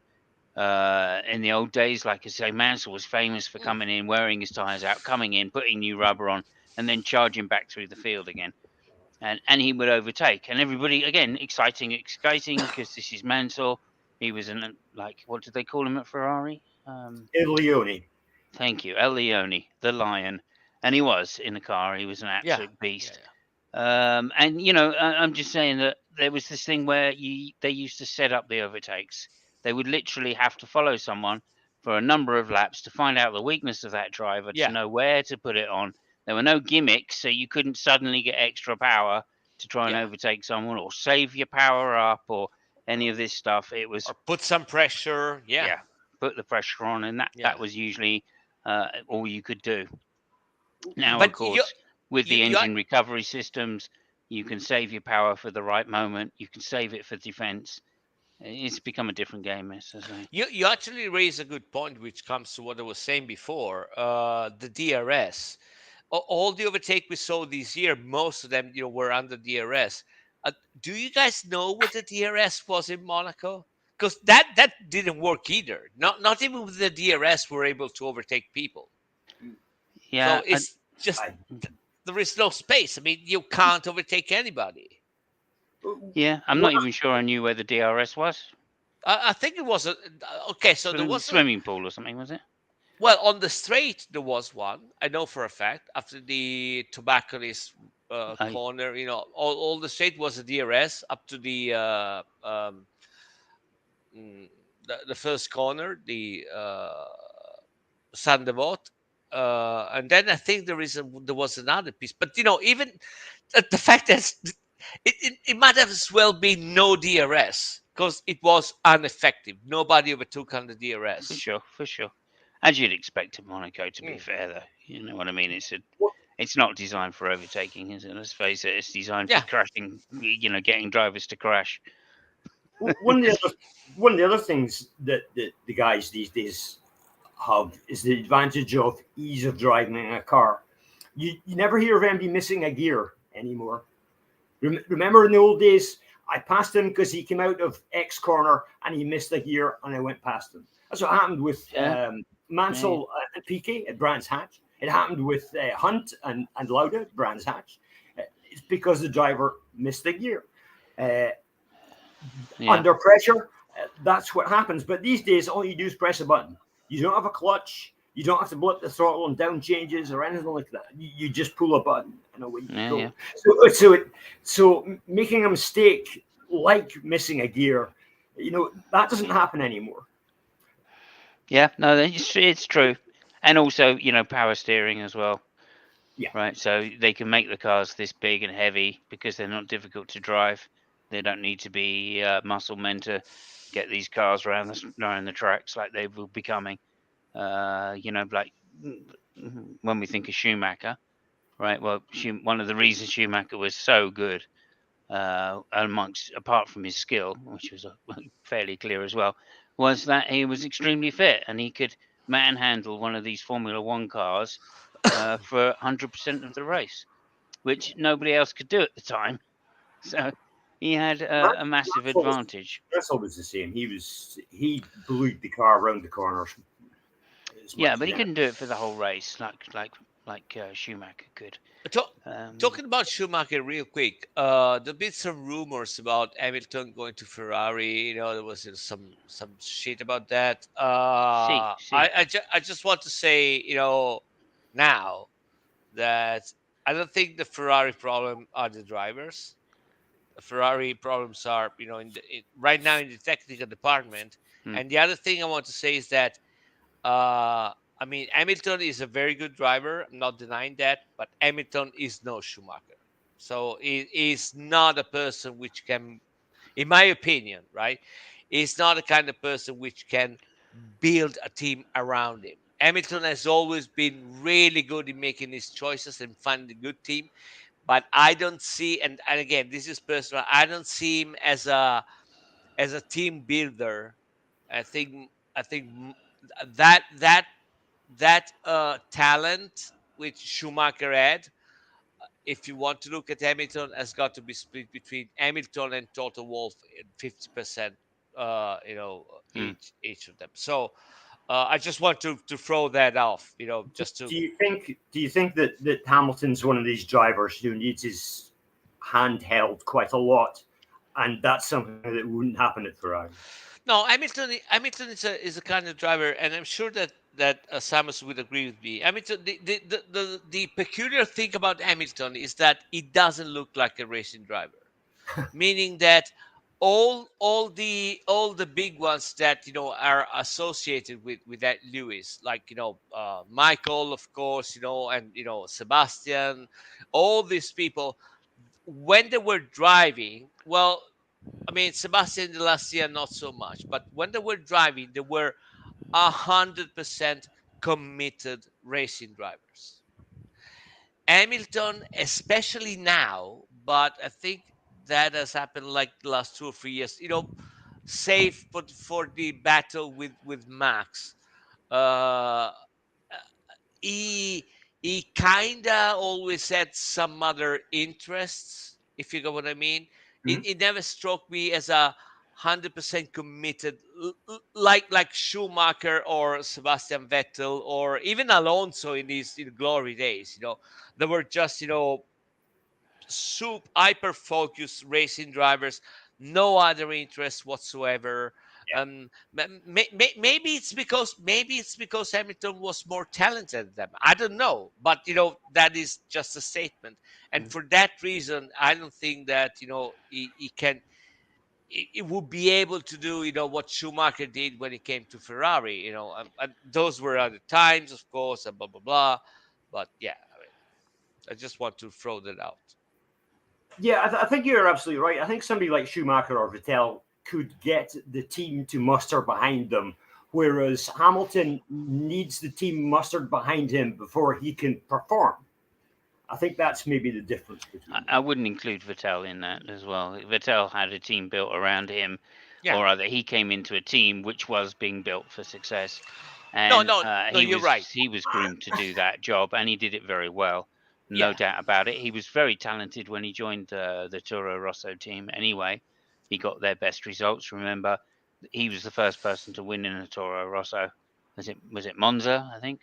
in the old days. Like I say, Mansell was famous for Mm. coming in, wearing his tires out, coming in, putting new rubber on, and then charging back through the field again. And he would overtake, and everybody again exciting because this is Mansell. He was in what did they call him at Ferrari? El Leone. Thank you, El Leone, the lion, and he was in the car. He was an Yeah. absolute Yeah. beast. And I'm just saying that there was this thing where they used to set up the overtakes. They would literally have to follow someone for a number of laps to find out the weakness of that driver, to Yeah. know where to put it on. There were no gimmicks, so you couldn't suddenly get extra power to try and Yeah. overtake someone or save your power up or any of this stuff. It was, Or put some pressure. Yeah. yeah, put the pressure on, and that Yeah. that was usually all you could do. Now, of But you course, with you the you engine recovery systems, you can save your power for the right moment. You can save it for defense. It's become a different game, as I say. you actually raise a good point, which comes to what I was saying before. The DRS, all the overtake we saw this year, most of them, were under DRS. Uh, do you guys know what the DRS was in Monaco? Because that didn't work either. Not even with the DRS were able to overtake people. Yeah, So it's just I, there is no space. I mean, you can't overtake anybody. yeah. I'm what, not even sure I knew where the DRS was. I think it was okay. So there was a Swimming pool or something, was it? well, on the straight there was one. I know for a fact. After the tobacconist I, corner, all the straight was a DRS up to mm, the first corner, the San Devot. And then I think there was another piece, but even the fact that it might have as well been no DRS because it was ineffective. Nobody overtook on the for DRS. sure, for sure. As you'd expect of Monaco, to be Mm. fair, though. You know what I mean? what, It's not designed for overtaking, is it? Let's face it. It's designed for Yeah, crashing. Getting drivers to crash. one of the other things that the guys these days have is the advantage of ease of driving in a car. You never hear of anybody missing a gear anymore. Remember in the old days, I passed him because he came out of X corner and he missed a gear and I went past him. That's what happened with Yeah, Mansell and Piquet at Brands Hatch. It happened with Hunt and Lauda at Brands Hatch. It's because the driver missed the gear. Uh, yeah. Under pressure, that's what happens. But these days, all you do is press a button. You don't have a clutch. You don't have to blip the throttle and down changes or anything like that. You just pull a button and away you Yeah, go. yeah. So making a mistake like missing a gear, that doesn't happen anymore. Yeah, no, it's true. And also, power steering as well. Yeah. right? So they can make the cars this big and heavy because they're not difficult to drive. They don't need to be muscle men to get these cars around the tracks like they were becoming. Like when we think of Schumacher, right? Well, one of the reasons Schumacher was so good, apart from his skill, which was fairly clear as well, was that he was extremely fit and he could manhandle one of these Formula One cars for 100% of the race, which nobody else could do at the time. So he had a massive advantage. Russell was the same. He blew the car around the corners as Yeah, much but as he anything. couldn't do it for the whole race like Schumacher could. Ta- Um, Talking about Schumacher real quick, there've been some rumors about Hamilton going to Ferrari. There was some shit about that. see, see. I just want to say, now that I don't think the Ferrari problem are the drivers. The Ferrari problems are, right now in the technical department. Hmm, And the other thing I want to say is that I mean, Hamilton is a very good driver. I'm not denying that, but Hamilton is no Schumacher. So he is not a person which can, in my opinion, right? He's not the kind of person which can build a team around him. Hamilton has always been really good in making his choices and finding a good team, but I don't see, and again, this is personal. I don't see him as a team builder. I think that talent which Schumacher had, if you want to look at Hamilton, has got to be split between Hamilton and Toto Wolff in 50%. hmm. Each of them. So I just want to throw that off. Just to. Do you think that Hamilton's one of these drivers who needs his hand held quite a lot, and that's something that wouldn't happen at Ferrari? No, Hamilton is a kind of driver, and I'm sure that Samus would agree with me. Hamilton, the peculiar thing about Hamilton is that he doesn't look like a racing driver, meaning that all the big ones that are associated with that Lewis, like Michael, of course, and Sebastian, all these people, when they were driving, well, I mean, Sebastian the last year not so much, but when they were driving, they were 100% committed racing drivers. Hamilton, especially now, but I think that has happened like the last 2 or 3 years. Save for the battle with Max. Uh, he he kinda always had some other interests, if you know what I mean. It, Mhm. it never struck me as 100% committed, like Schumacher or Sebastian Vettel or even Alonso in his glory days. They were just super hyper focused racing drivers, no other interest whatsoever. Yeah. Maybe it's because Hamilton was more talented than them. I don't know, but that is just a statement. And Mhm. for that reason, I don't think that he can. He would be able to do what Schumacher did when he came to Ferrari. And those were other times, of course, and blah blah blah. But yeah, I just want to throw that out. Yeah, I think you're absolutely right. I think somebody like Schumacher or Vettel could get the team to muster behind them, whereas Hamilton needs the team mustered behind him before he can perform. I think that's maybe the difference between them. I wouldn't include Vettel in that as well. Vettel had a team built around him, Yeah. or rather, he came into a team which was being built for success, No, and no, no. he You're was right. he was groomed to do that job, and he did it very well, no Yeah. doubt about it. He was very talented when he joined the Toro Rosso team. Anyway, he got their best results. Remember, he was the first person to win in a Toro Rosso. Was it Monza? I think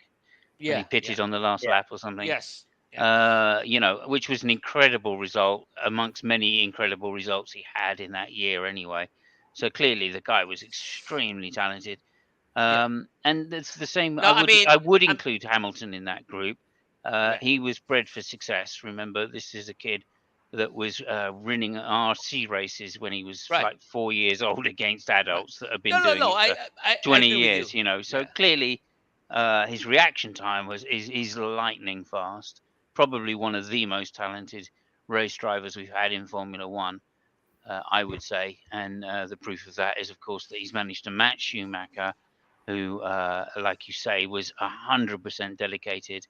when he Yeah. Yeah. pitted on the last Yeah. lap or something. Yes. Yeah. Which was an incredible result amongst many incredible results he had in that year anyway. So clearly the guy was extremely talented. Yeah. And it's the same. No, I I would mean, I would I'm. include Hamilton in that group. Yeah. He was bred for success. Remember, this is a kid that was running RC races when he was Right. like 4 years old against Right. adults that have been No, no, doing no. it I, for I 20 agree with years. you. So Yeah. clearly his reaction time is lightning fast. probably one of the most talented race drivers we've had in Formula One, I would say. And the proof of that is, of course, that he's managed to match Schumacher, who, like you say, was 100% dedicated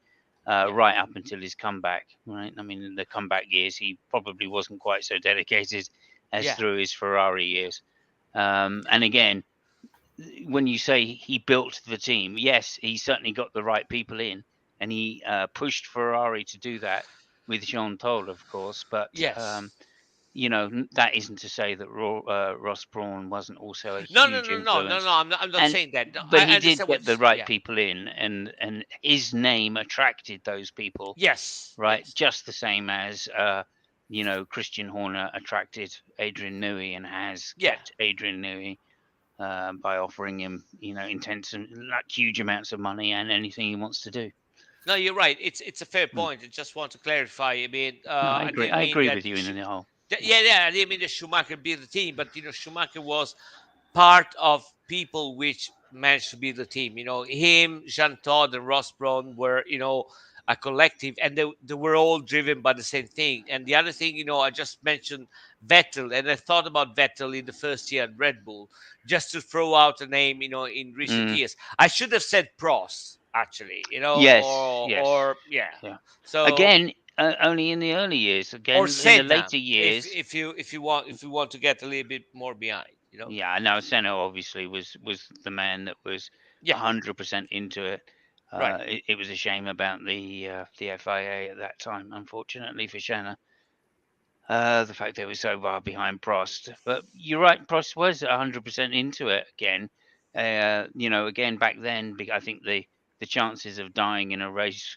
right up until his comeback. Right, I mean, in the comeback years, he probably wasn't quite so dedicated as Yeah. through his Ferrari years. And again, when you say he built the team, yes, he certainly got the right people in, and he pushed Ferrari to do that with Jean Todt, of course. But Yes. that isn't to say that Ross Brawn wasn't also a No, no, huge no, no, no, influence. no. I'm not And saying that. No, but I he did understand get the what's. right Yeah. people in, and his name attracted those people, Yes. right? Yes. Just the same as Christian Horner attracted Adrian Newey and has Yeah. kept Adrian Newey by offering him, intense and like huge amounts of money and anything he wants to do. No, you're right. It's a fair point. I just want to clarify. I mean, No, I I agree. didn't I mean agree that. with you in the whole. Yeah. I didn't mean that Schumacher be the team, but Schumacher was part of people which managed to be the team. Him, Jean Todt, and Ross Brawn were, a collective, and they were all driven by the same thing. And the other thing, I just mentioned Vettel, and I thought about Vettel in the first year at Red Bull, just to throw out a name, in recent Mm. years. I should have said Prost, actually, Yes, yes, or yeah. yeah. So Again, only in the early years. or Again, in the Senna, later years. if you want to get a little bit more behind. Yeah, I know Senna obviously was the man that was Yeah, 100% into it. right. It was a shame about the FIA at that time, unfortunately for Senna. The fact they were so far behind Prost. But you're right, Prost was 100% into it again. Again back then, I think the chances of dying in a race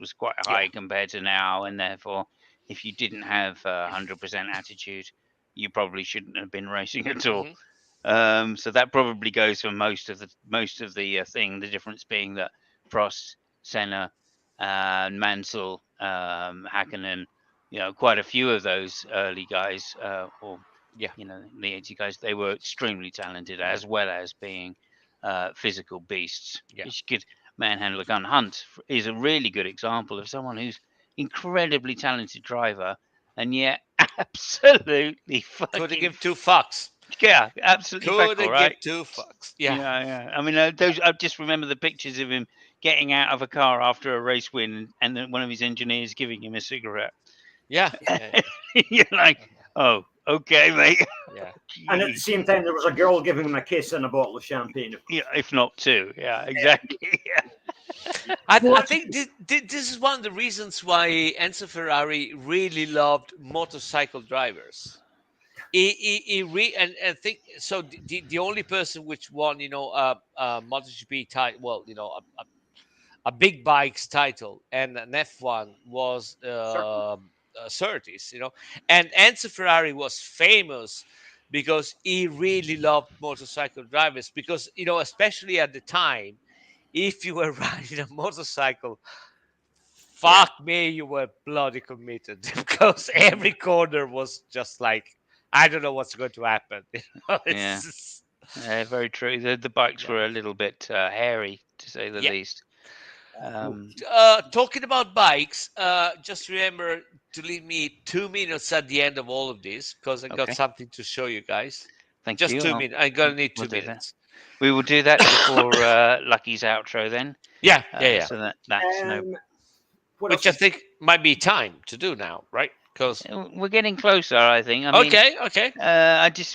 was quite Yeah. high compared to now, and therefore, if you didn't have 100% attitude, you probably shouldn't have been racing at all. Hmm. So that probably goes for most of the thing. The difference being that Prost, Senna, Mansell, Hakkinen, quite a few of those early guys, or Yeah. the 80 guys, they were extremely talented Yeah. as well as being physical beasts. Yeah. Which could manhandle a gun. Hunt is a really good example of someone who's incredibly talented driver, and yet absolutely Couldn't fucking give two fucks. yeah, absolutely feckle, Couldn't give right? two fucks. Yeah. Yeah, yeah. I mean, I just remember the pictures of him getting out of a car after a race win, and then one of his engineers giving him a cigarette. Yeah. Yeah. You're like, oh, okay, mate. Yeah. And at the same time, there was a girl giving him a kiss and a bottle of champagne. Yeah, if not two. Yeah, exactly. Yeah. I think this is one of the reasons why Enzo Ferrari really loved motorcycle drivers. And I think so. The only person which won, a MotoGP title, well, a big bikes title and an F1 was Surtees, and Enzo Ferrari was famous because he really loved motorcycle drivers because especially at the time, if you were riding a motorcycle, Yeah. fuck me, you were bloody committed because every corner was just like, I don't know what's going to happen. Yeah. It's Very true. The bikes Yeah. were a little bit hairy, to say the Yeah. least. Talking about bikes, just remember to leave me 2 minutes at the end of all of this because I got Okay. something to show you guys. Thank Just you. 2 minutes. I'm gonna need We'll 2 do that. minutes. We will do that before Lucky's outro then. Yeah. So that's no. What Which else? I think might be time to do now, right? Because We're getting closer, I think. I mean, okay.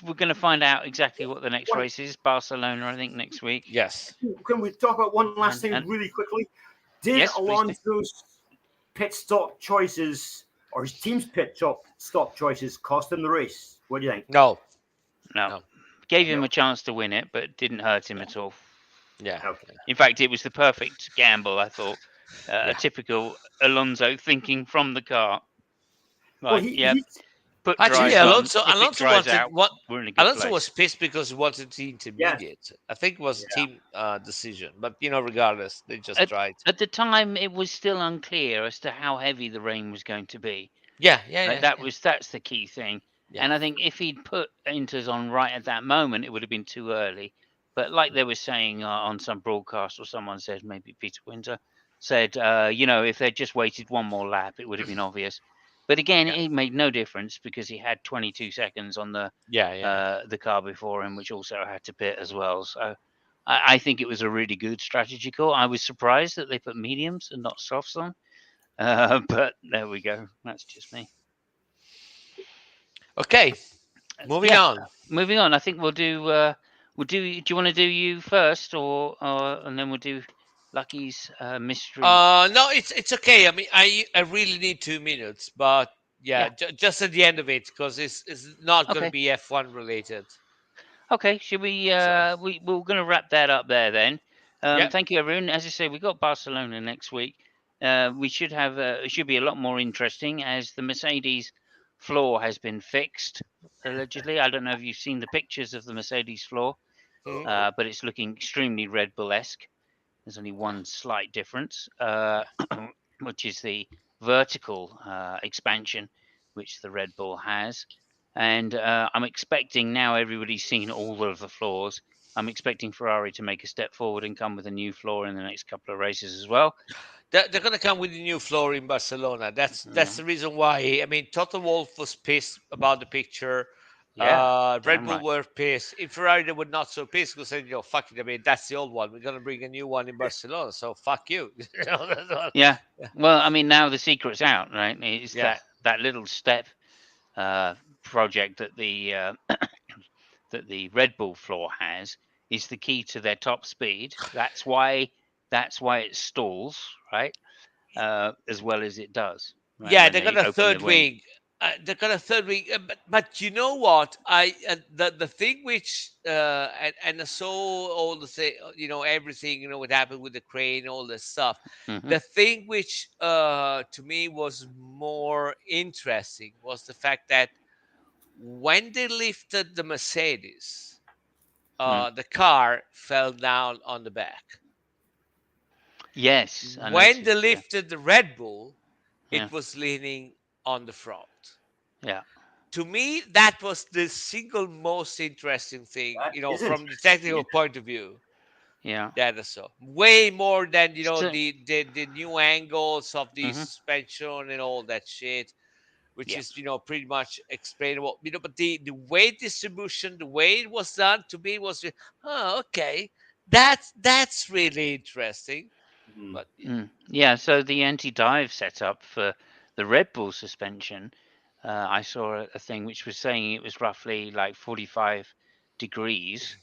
we're going to find out exactly what the next race is. Barcelona, I think, next week. Yes. Can we talk about one last thing And- really quickly? Did Yes, please do. Alonso's pit stop choices or his team's stop choices cost him the race? What do you think? No. No. Gave him a chance to win it, but didn't hurt him at all. Yeah. Okay. In fact, it was the perfect gamble, I thought. A typical Alonso thinking from the car. Right, he's put Actually, dries on. Alonso If it dries out, we're in a good Alonso place. was pissed because he wanted the intermediate. I think it was a team decision, but regardless, they just tried. At the time, it was still unclear as to how heavy the rain was going to be. Yeah. That's the key thing. Yeah. And I think if he'd put Inters on right at that moment, it would have been too early. But like they were saying on some broadcast, or someone said maybe Peter Winter, said, if they'd just waited one more lap, it would have been obvious. But again, Yeah. it made no difference because he had 22 seconds on Yeah. the car before him, which also had to pit as well. So I think it was a really good strategy call. I was surprised that they put mediums and not softs on, but there we go. That's just me. Okay, moving Yeah, on. moving on. I think we'll do. Do you want to do you first, or and then we'll do Lucky's mystery? No, it's okay. I mean, I really need 2 minutes, but yeah, Yeah. just at the end of it because it's not going to Okay. be F1 related. Okay. Should we? So We're going to wrap that up there then. yeah. Thank you, everyone. As I say, we got Barcelona next week. We should have. It should be a lot more interesting as the Mercedes floor has been fixed allegedly. I don't know if you've seen the pictures of the Mercedes floor, Mhm. but it's looking extremely Red Bull-esque. There's only one slight difference, which is the vertical expansion, which the Red Bull has. And I'm expecting now everybody's seen all of the floors. I'm expecting Ferrari to make a step forward and come with a new floor in the next couple of races as well. They're going to come with a new floor in Barcelona. That's Yeah, the reason why. I mean, Toto Wolff was pissed about the picture. yeah, Red damn Bull right. were pissed. In Ferrari, they were not so pissed because they said, fuck it. I mean, that's the old one. We're going to bring a new one in Barcelona. So fuck you. That's all. Yeah. Yeah. Well, I mean, now the secret's out, right? It's Yeah. that little step project that the Red Bull floor has is the key to their top speed. That's why it stalls, right? As well as it does, right? Yeah, When they got they a open the third wing. wing. They got a third wing, but you know what? I the thing which and I saw all the thing, everything, what happened with the crane, all this stuff. Hmm. The thing which to me was more interesting was the fact that when they lifted the Mercedes, Mm. the car fell down on the back. Yes, I When they noticed. Yeah, lifted the Red Bull, yeah, it was leaning on the front. yeah, To me, that was the single most interesting thing, That is from the interesting. technical point of view. yeah. That is so way more than So, the new angles of the hmm, suspension and all that shit, which yeah. is pretty much explainable. But the weight distribution, the way it was done, to me was, oh, okay, that's really interesting. Mhm. But yeah, Yeah, so the anti-dive setup for the Red Bull suspension, I saw a thing which was saying it was roughly like 45 degrees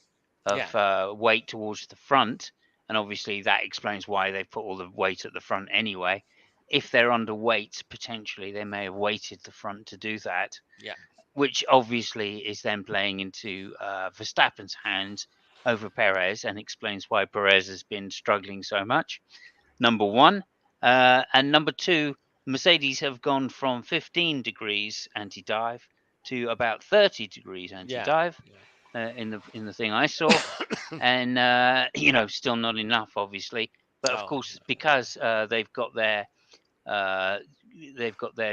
yeah, of weight towards the front, and obviously that explains why they put all the weight at the front anyway. If they're underweight, potentially they may have weighted the front to do that, yeah, which obviously is then playing into Verstappen's hands over Perez and explains why Perez has been struggling so much. Number one. And number two, Mercedes have gone from 15 degrees anti-dive to about 30 degrees yeah, anti-dive yeah. in the thing I saw, and still not enough, obviously. But of Oh, course, because uh, they've got their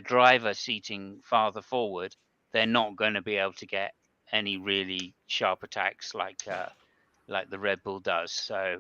driver seating farther forward, they're not going to be able to get any really sharp attacks like the Red Bull does. So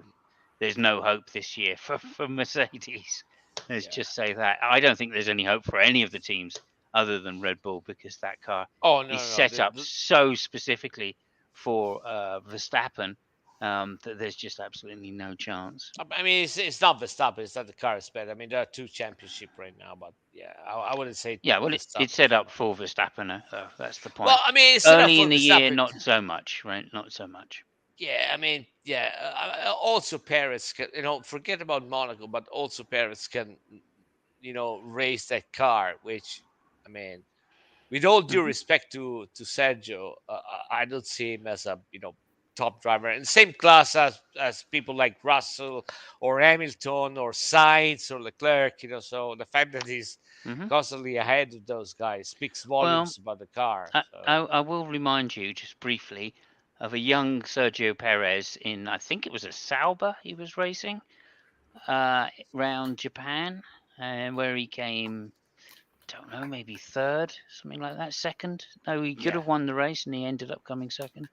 there's no hope this year for Mercedes. Let's yeah. just say that. I don't think there's any hope for any of the teams other than Red Bull because that car Oh, no, is no, no. set up so specifically for Verstappen that there's just absolutely no chance. I mean, it's not Verstappen. It's not the car is better. I mean, there are two championship right now, but yeah, I wouldn't say Yeah, well, it's Verstappen. set up for Verstappen. That's the Well, point. I mean, it's set up Early for in the year, Verstappen. not so much, right? Not so much. Yeah, I mean, yeah. Also, Paris can, forget about Monaco, but also Paris can, race that car. Which, I mean, with all due Hmm. respect to Sergio, I don't see him as a top driver in the same class as people like Russell or Hamilton or Sainz or Leclerc. So the fact that he's Hmm. constantly ahead of those guys speaks Well, volumes about the car. So I will remind you just briefly of a young Sergio Perez in, I think it was a Sauber he was racing round Japan, and where he came, don't know, maybe third, something like that, second. No, he could yeah, have won the race, and he ended up coming second,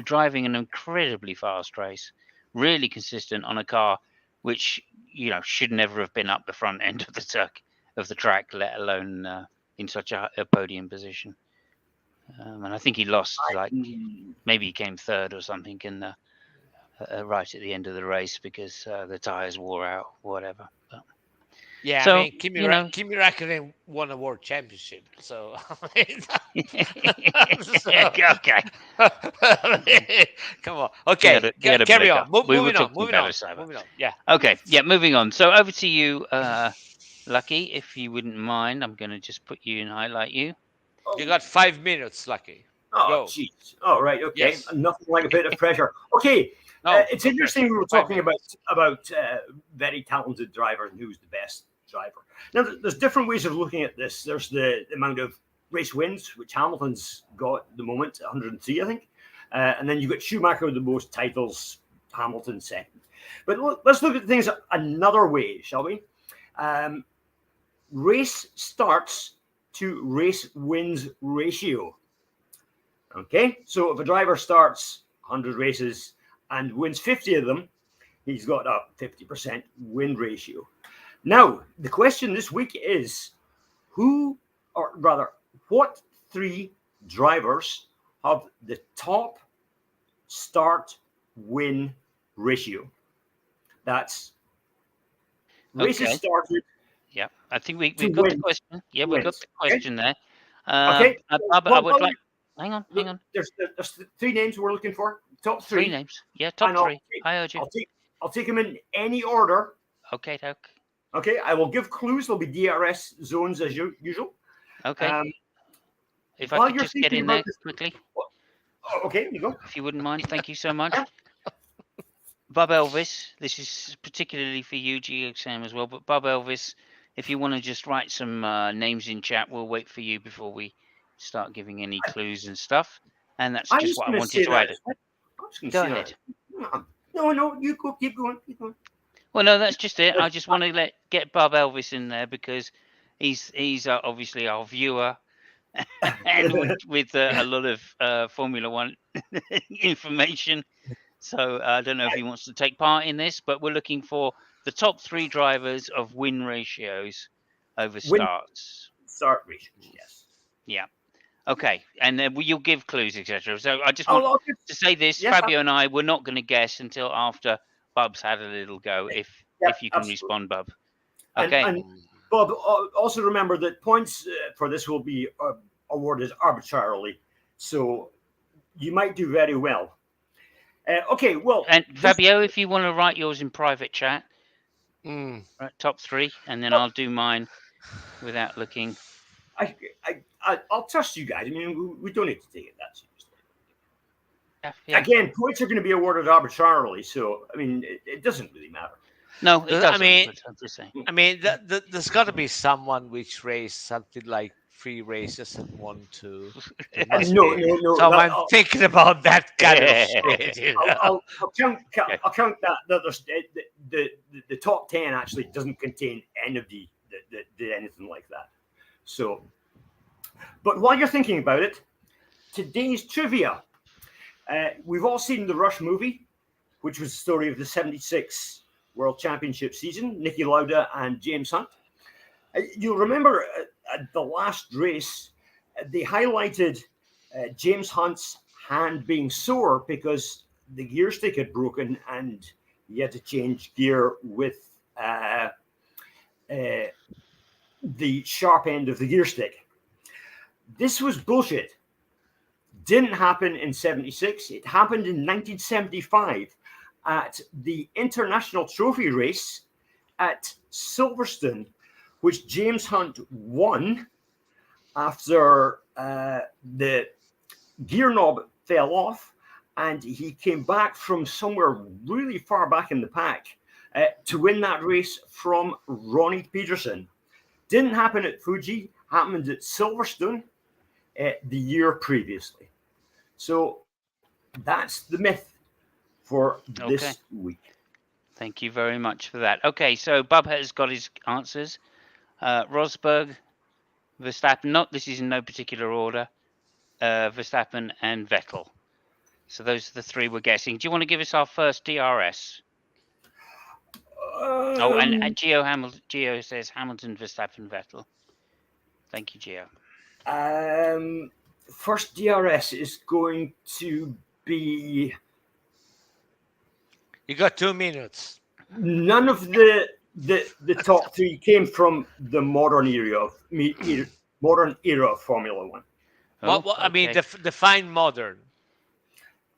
driving an incredibly fast race, really consistent on a car which should never have been up the front end of the track, let alone in such a podium position. And I think he lost, maybe he came third or something, right at the end of the race because the tires wore out, whatever. But, Yeah, so, I mean, Kimi Räikkönen won a world championship, so. Okay. Come on. Okay, He had a carry breakup. on. We were Moving on. talking Moving about on. a cyber. Moving on. Yeah. Okay. Yeah. Moving on. So over to you, Lucky. If you wouldn't mind, I'm going to just put you and highlight you. You got 5 minutes, Lucky. Oh, Go. jeez. All right. Okay. Yes. Nothing like a bit of pressure. Okay. No, It's no interesting pressure. we were 5 talking minutes. about very talented driver and who's the best driver. Now, there's different ways of looking at this. There's the amount of race wins, which Hamilton's got at the moment, 103, I think. And then you've got Schumacher with the most titles, Hamilton second. But let's look at things another way, shall we? Race starts to race wins ratio. Okay, so if a driver starts 100 races and wins 50 of them, he's got a 50% win ratio. Now, the question this week is what 3 drivers have the top start win ratio? That's races started. Yeah, I think we've got the question. Yeah, we've got the question there. Okay. I would like. Hang on. There's 3 names we're looking for. Top 3. 3 names. Yeah, top 3. I heard you. I'll take them in any order. Okay, Doc. Okay, I will give clues. There'll be DRS zones as usual. Okay. If I could just get in there quickly. Okay, you go. If you wouldn't mind, thank you so much. Bob Elvis, this is particularly for you, GXM as well. But Bob Elvis, if you want to just write some names in chat, we'll wait for you before we start giving any clues and stuff. And that's just what I wanted to add. Go ahead. No, you go. Keep going. Well, no, that's just it. I just want to get Bob Elvis in there because he's obviously our viewer, and with a lot of Formula One information. So I don't know if he wants to take part in this, but we're looking for the top 3 drivers of win ratios over starts. Start ratios, yes. Yeah. Okay, and then you'll give clues, etc. So I just want to say this: Fabio and I were not going to guess until after Bub's had a little go. If you can respond, Bub. Okay. And Bob, also remember that points for this will be awarded arbitrarily, so you might do very well. Okay, well, and Fabio, if you want to write yours in private chat, right, top 3, and then I'll do mine without looking. I'll trust you guys. I mean, we don't need to take it that seriously. Yeah. Again, points are going to be awarded arbitrarily, so I mean, it doesn't really matter. No, it doesn't. I mean, there's got to be someone which raced something like 3 races and 1, 2. No. Someone thinking about that kind of shit. You know? I'll count that. The top 10 actually doesn't contain anybody that did anything like that. So, but while you're thinking about it, today's trivia. We've all seen the Rush movie, which was the story of the '76 World Championship season, Niki Lauda and James Hunt. You'll remember at the last race, they highlighted James Hunt's hand being sore because the gear stick had broken and he had to change gear with the sharp end of the gear stick. This was bullshit. Didn't happen in '76. It happened in 1975 at the International Trophy race at Silverstone, which James Hunt won after the gear knob fell off and he came back from somewhere really far back in the pack to win that race from Ronnie Peterson. Didn't happen at Fuji, happened at Silverstone the year previously. So that's the myth for this week. Thank you very much for that. Okay, so Bub has got his answers. Rosberg, Verstappen, this is in no particular order, Verstappen and Vettel. So those are the 3 we're guessing. Do you want to give us our first DRS? Oh, and Um, Geo says Hamilton, Verstappen, Vettel. Thank you, Geo. First DRS is going to be You got 2 minutes. none of the top three came from the modern era of Formula One. Oh, What I mean, okay. define modern.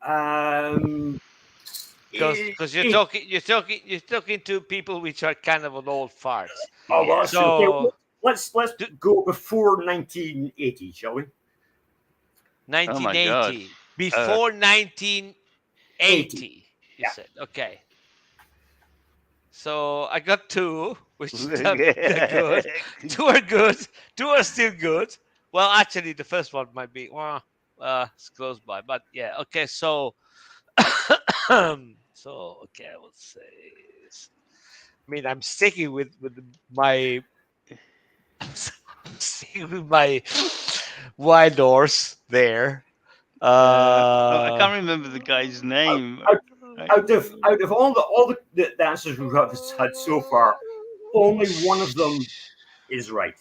Um, Because you're talking to people which are kind of an old farts. Oh, well, Yeah. that's true. Okay, So let's go before 1980, shall we? Oh my God. 1980, before 1980, 80. you Yeah. said. Okay. So I got 2, which they're good. 2 are good. 2 are still good. Well, actually, the first one might be it's close by, but yeah. Okay, so okay, I would say. I mean, I'm sticking with my. I'm sticking with my wild horse there. I can't remember the guy's name. Out of all the answers we've had so far, only one of them is right.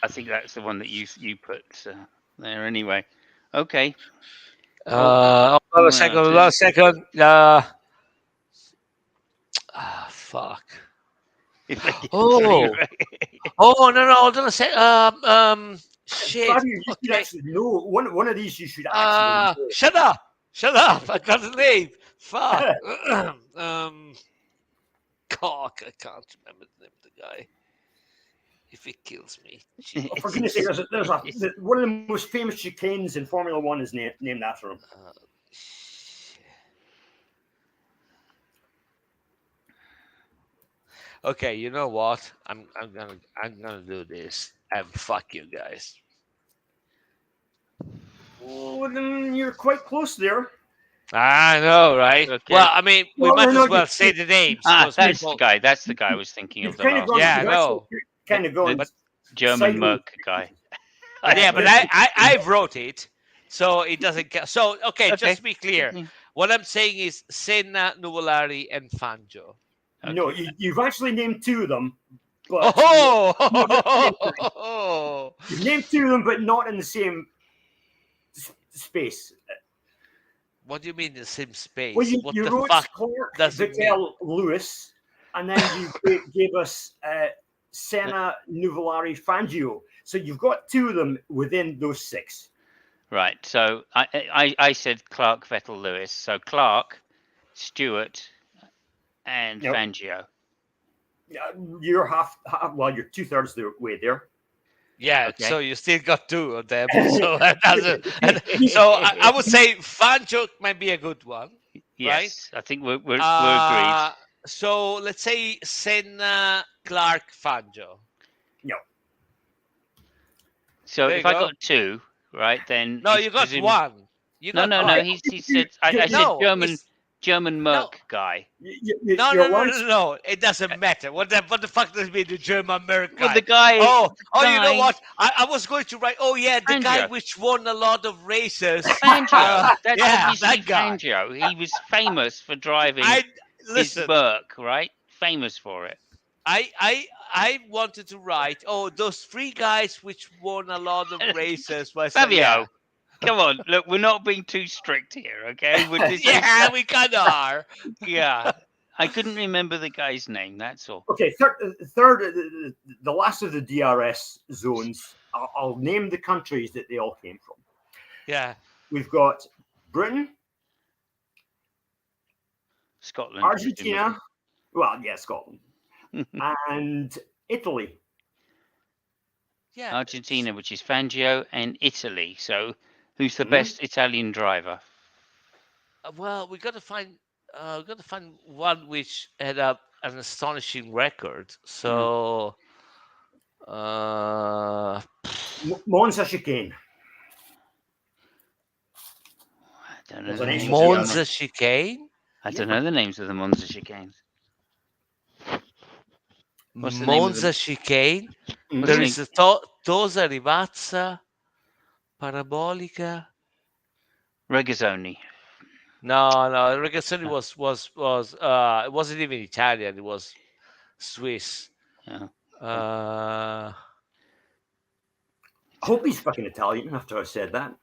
I think that's the one that you put there anyway. Okay. Hold on a second. Hold on a second. Fuck. Oh. Oh no! Hold on a sec. Shit. Fabio, you should Okay. actually know one of these. You should actually know. Shut up! Shut up! I got the name. Fuck. Cock. I can't remember the name of the guy. If it kills me. Oh, for goodness sake, there's one of the most famous chicanes in Formula One is named after him. Okay, you know what? I'm gonna do this and fuck you guys. Oh, then you're quite close there. I know, right? Okay. Well, I mean, we Well, might no, as well you- say the names. That's People, the guy. That's the guy I was thinking of. You've The kind of last gone. Yeah, I you've know. actually kind of gone. The German sideways. Merc guy. Yeah, but I wrote it, so it doesn't count. So okay, just to be clear, what I'm saying is Senna, Nuvolari, and Fangio. Okay. No, you've actually named 2 of them, but Oh! you've named 2 of them, but not in the same space. What do you mean the same space? Well, What you the wrote fuck Clark, does it mean? Vettel, Lewis, and then you gave us Senna, Nuvolari, Fangio. So you've got 2 of them within those 6. Right. So I said Clark, Vettel, Lewis. So Clark, Stewart, and Yep. Fangio. You're well, you're 2/3 the way there. Yeah, Okay. so you still got 2 of them. So that doesn't. So I would say Fangio might be a good one. Yes, I think we're agreed. So let's say Senna, Clark, Fangio. No. So There if you I go. got 2, right, then No, it's you got presumed- 1. You got No. one. He said I said No, German Merc guy. No. It doesn't matter. What the fuck does it mean, the German American guy? Well, the guy. Oh, you know guy- what? I was going to write. Oh yeah, the guy Fangio. which won a lot of races. Fangio. That's yeah, obviously that guy. Fangio. He was famous for driving I his listen. Merc, right? Famous for it. I wanted to write. Oh, those 3 guys which won a lot of races. Was Fabio, come on. Look, we're not being too strict here, okay? Yeah, we kind of are. Yeah. I couldn't remember the guy's name. That's all. Okay, third, the last of the DRS zones. I'll name the countries that they all came from. Yeah. We've got Britain, Scotland. Argentina. Well, yeah, Scotland, and Italy. Yeah. Argentina, which is Fangio, and Italy. So, who's the best Italian driver? Well, we got to find one which had an astonishing record. So, Monza chicane. I don't know What's the the name? names of the Monza chicane. I don't know the names of the Monza chicanes. What's the name of Monza them? chicane. Mhm. There is a Tosa Rivazza, Parabolica. Regazzoni. No. Regazzoni was it wasn't even Italian. It was Swiss. Yeah. Uh, I hope he's fucking Italian after I said that.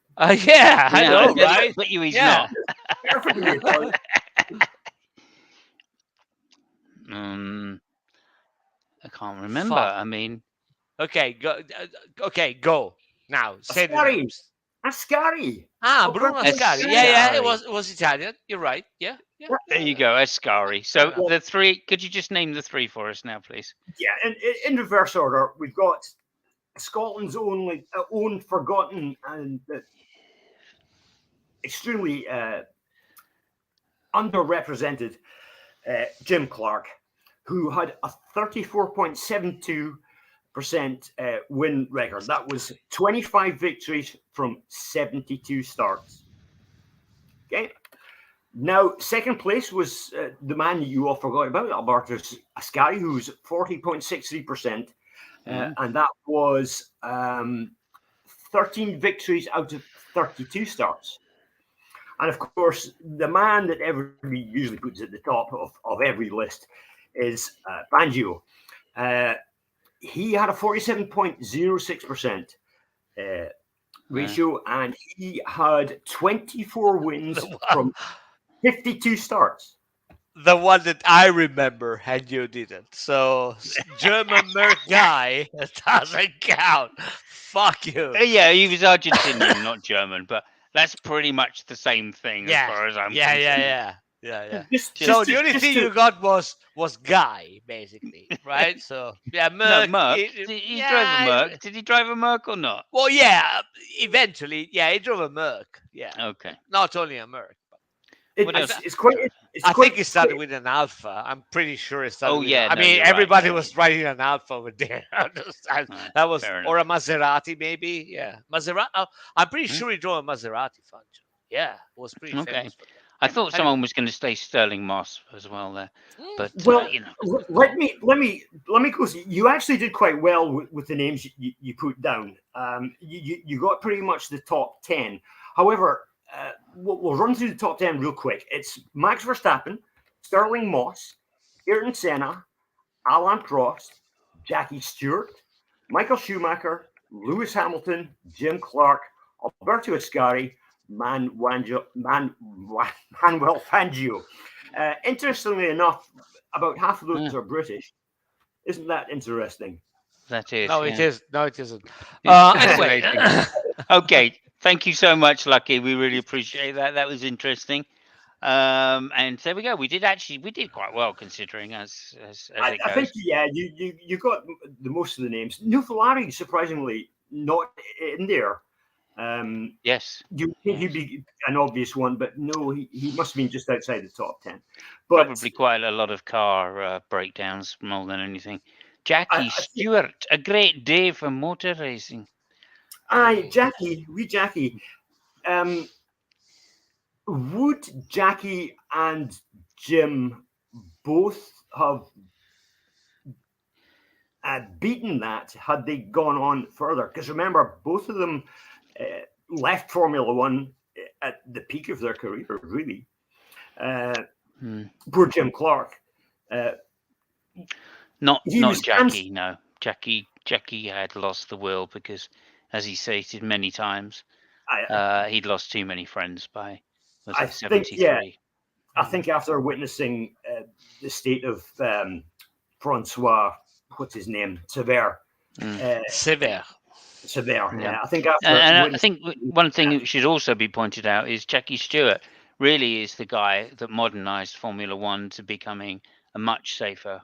yeah, I Yeah, know, I right? bet you he's Yeah. not. Perfectly Italian. I can't remember. Fuck. I mean, Okay, go. Okay, go now. Say the Ascari. names. Ascari. Bruno Alberto Ascari. Yeah. It Ascari. was Italian. You're right. Yeah. There you go, Ascari. So Yeah. the three. Could you just name the three for us now, please? Yeah, in reverse order, we've got Scotland's own forgotten and extremely underrepresented Jim Clark, who had a 34.72% win record. That was 25 victories from 72 starts. Okay. Now, second place was the man you all forgot about, Alberto Ascari, who's 40.63%. And that was 13 victories out of 32 starts. And of course, the man that everybody usually puts at the top of every list is Fangio. He had a 47.06% ratio, and he had 24 wins from 52 starts. The one that I remember, and you didn't. So German Merc guy doesn't count. Fuck you. Yeah, he was Argentinian, not German, but that's pretty much the same thing as far as I'm concerned. Yeah. Just So to- the only just thing to- you got was Guy, basically, right? So yeah, No, Merc. Merc. He drove a Merc. Did he drive a Merc or not? Well, yeah. Eventually, yeah, he drove a Merc. Yeah, Okay. not only a Merc. What else? it's quite. It's I quite, think it started with an Alpha. I'm pretty sure it started. Oh, with yeah, I no, mean, you're right, everybody yeah, was riding an Alpha with there. That was, fair or a Maserati, maybe. Yeah, Maserati. I'm pretty Hmm? sure he drove a Maserati, Fangio. Yeah, it was pretty Okay. famous for that. I thought Anyway. someone was going to say Sterling Moss as well there, but well, you know. let me go. You actually did quite well with the names you put down. You got pretty much the top 10. However, we'll run through the top 10 real quick. It's Max Verstappen, Sterling Moss, Ayrton Senna, Alain Prost, Jackie Stewart, Michael Schumacher, Lewis Hamilton, Jim Clark, Alberto Ascari, Manuel Fangio. Interestingly enough, about half of those are British. Isn't that interesting? That is. No, yeah. it is. No, it isn't. It's Anyway, fascinating. Okay, thank you so much, Lucky. We really appreciate that. That was interesting. And there we go. We did quite well considering as I it goes. think you got the most of the names. Nuvolari, surprisingly, not in there. Yes. You think he'd be an obvious one, but no, he must have been just outside the top 10. But Probably quite a lot of car breakdowns more than anything. Jackie I- Stewart, a great day for motor racing. Jackie, would Jackie and Jim both have beaten that had they gone on further? Because remember, both of them left Formula One at the peak of their career, really. Poor Jim Clark. Not was Jackie, no. Jackie had lost the will because, as he stated many times, he'd lost too many friends by I 73. I think after witnessing the state of Francois, what's his name, Sever. Sever. Yeah. I think after. And I think one thing that should also be pointed out is Jackie Stewart really is the guy that modernised Formula One to becoming a much safer,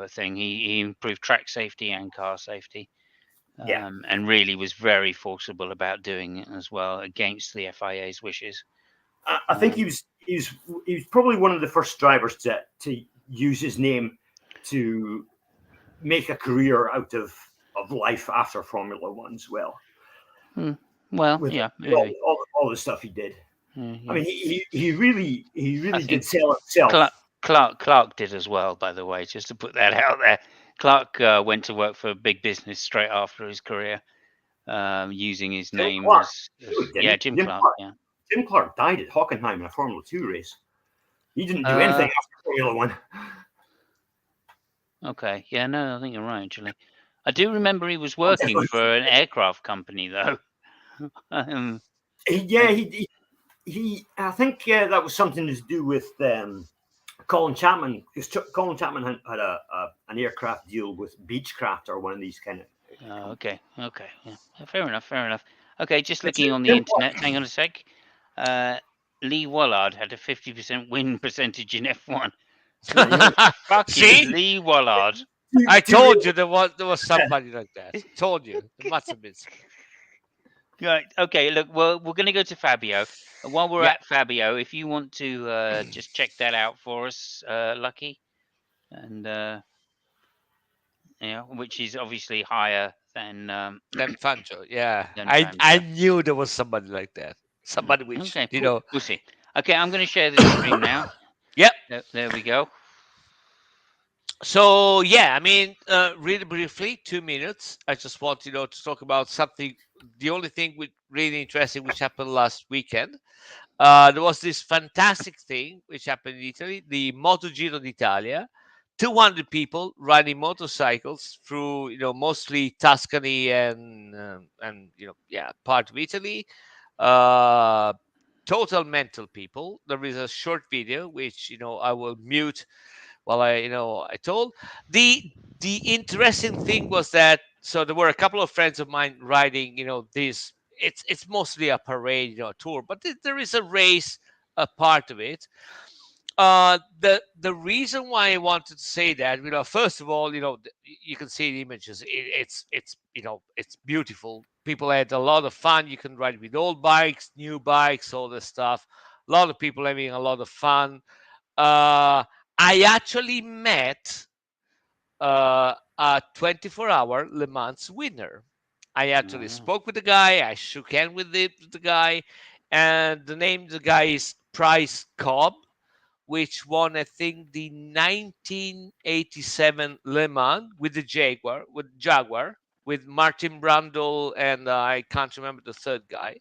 thing. He improved track safety and car safety, and really was very forcible about doing it as well against the FIA's wishes. I think he was probably one of the first drivers to use his name to make a career out of life after Formula One as well. Well, with yeah, all the stuff he did. Yeah. I mean, he really did sell himself. Clark did as well, by the way, just to put that out there. Clark went to work for big business straight after his career, using his Jim name Clark. as Didn't he? Jim Jim Clark. Clark. Yeah. Jim Clark died at Hockenheim in a Formula 2 race. He didn't do anything Uh, after Formula 1. okay. Yeah. No, I think you're right. Actually, I do remember he was Oh, working definitely. for an aircraft company though. um, Yeah, I, I think that was something to do with Colin Chapman, because Colin Chapman had an aircraft deal with Beechcraft or one of these kind of oh, companies. okay. Okay. Yeah. Fair enough. Fair enough. Okay. Just It's looking on the Jim internet. Hang on a sec. Lee Wallard had a 50% win percentage in F1. Clark. You know, Fucking See, Lee Wallard. I two told you there was somebody like that. Told you, there must have been somebody. Right. Okay. Look, we're going to go to Fabio. While we're Yeah, at Fabio, if you want to just check that out for us, Lucky, and which is obviously higher than then Fancho. Yeah, than I Fabio. knew there was somebody like that. Somebody which Okay. We'll see. Okay, I'm going to share this screen now. Yep. There we go. So yeah, I mean, really briefly, 2 minutes. I just want to talk about something. The only thing which really interesting which happened last weekend. There was this fantastic thing which happened in Italy, the MotoGiro d'Italia. 200 people riding motorcycles through, mostly Tuscany and yeah, part of Italy. Uh, Total mental people. There is a short video which I will mute while I told the interesting thing was that so there were a couple of friends of mine riding this. It's mostly a parade, tour, but there is a race, a part of it. The reason why I wanted to say that, first of all, you can see the images. It's beautiful. People had a lot of fun. You can ride with old bikes, new bikes, all this stuff. A lot of people having a lot of fun. I actually met a 24-hour Le Mans winner. I actually Oh, spoke with the guy. I shook hands with the guy, and the name of the guy is Price Cobb, which won, I think, the 1987 Le Mans with the Jaguar, with Martin Brundle, and I can't remember the third guy.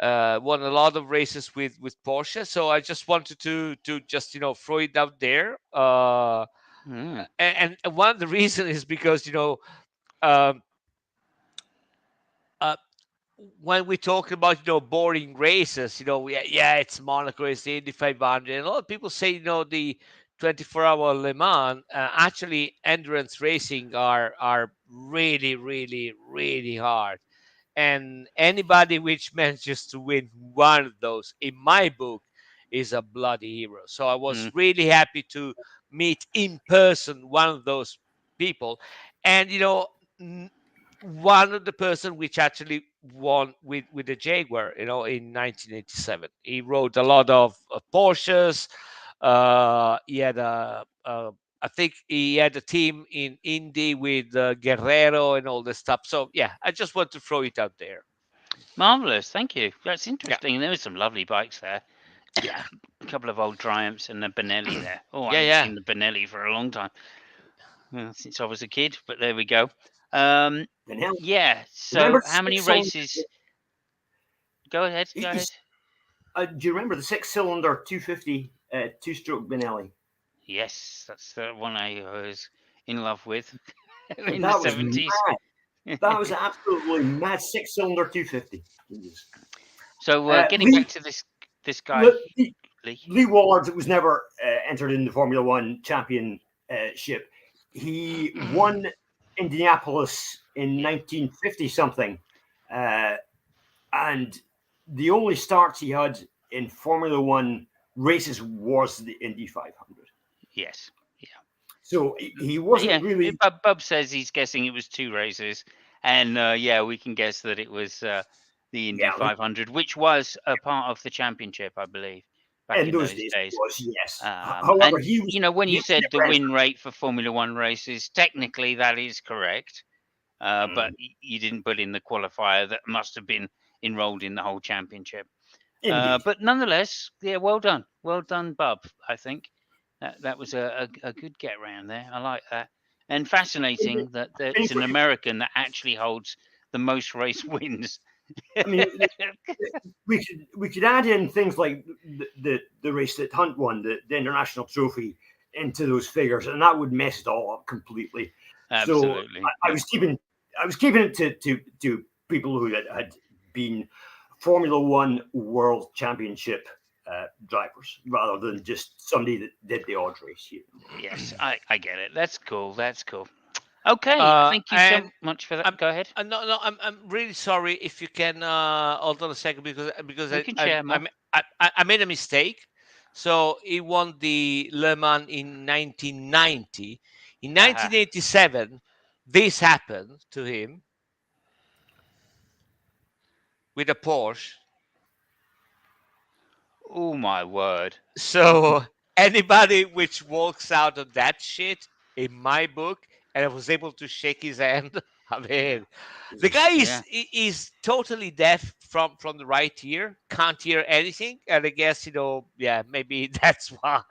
Won a lot of races with Porsche, so I just wanted to just throw it out there. mm, And one of the reasons is because um, uh, when we talk about boring races, yeah, it's Monaco, it's the Indy 500, and a lot of people say the 24-hour Le Mans. Actually, endurance racing are really, really, really hard, and anybody which manages to win one of those, in my book, is a bloody hero. So I was mm. really happy to meet in person one of those people, and n- one of the person which actually won with the Jaguar, in 1987. He rode a lot of Porsches. He had I think he had a team in Indy with Guerrero and all this stuff. So yeah, I just want to throw it out there. Marvelous. Thank you. That's Yeah, interesting. There were some lovely bikes there. yeah, A couple of old Triumphs and a Benelli there. Oh, I yeah, haven't yeah. seen the Benelli for a long time. Since I was a kid, but there we go. Benelli. Yeah. Remember So, the how many six cylinder? races? Go ahead. Go ahead. Do you remember the 6-cylinder 250 two-stroke Benelli? Yes, that's the one I was in love with in the That was 70s. mad. That was absolutely mad. 6-cylinder 250. Jesus. So, getting Lee, back to this guy, Lee, Lee. Lee Wallard was never entered in the Formula One championship. He won Indianapolis in Yeah. 1950 something, uh, and the only starts he had in Formula One races was the Indy 500. Yes. Yeah. So he wasn't Yeah. really Bub says he's guessing it was two races, and yeah, we can guess that it was the Indy yeah. 500, which was a part of the championship, I believe, back In in those those days, it days. was yes. However, And when he you was said the never win rate for Formula One races, technically that is correct, but entered. you didn't put in the qualifier that must have been enrolled in the whole championship. Indeed. But nonetheless, yeah, well done, Bub. I think that was a good get round there. I like that, and fascinating that it's an Indeed. American that actually holds the most race wins. I mean, we could add in things like the race that Hunt won, the international trophy, into those figures, and that would mess it all up completely. So Absolutely. I was keeping it to people who had been Formula One World Championship drivers, rather than just somebody that did the odd race here. Yes, I get it. That's cool. That's cool. Okay, thank you so And much for that. I'm Go ahead. no, no, I'm really sorry if you can hold on a second because We can share more. I made a mistake. So he won the Le Mans in 1990. In Uh-huh. 1987, this happened to him with a Porsche. Oh my word. So anybody which walks out of that shit, in my book, and I was able to shake his hand, I mean, the guy Yeah. is totally deaf from the right ear, can't hear anything, and I guess yeah, maybe that's why.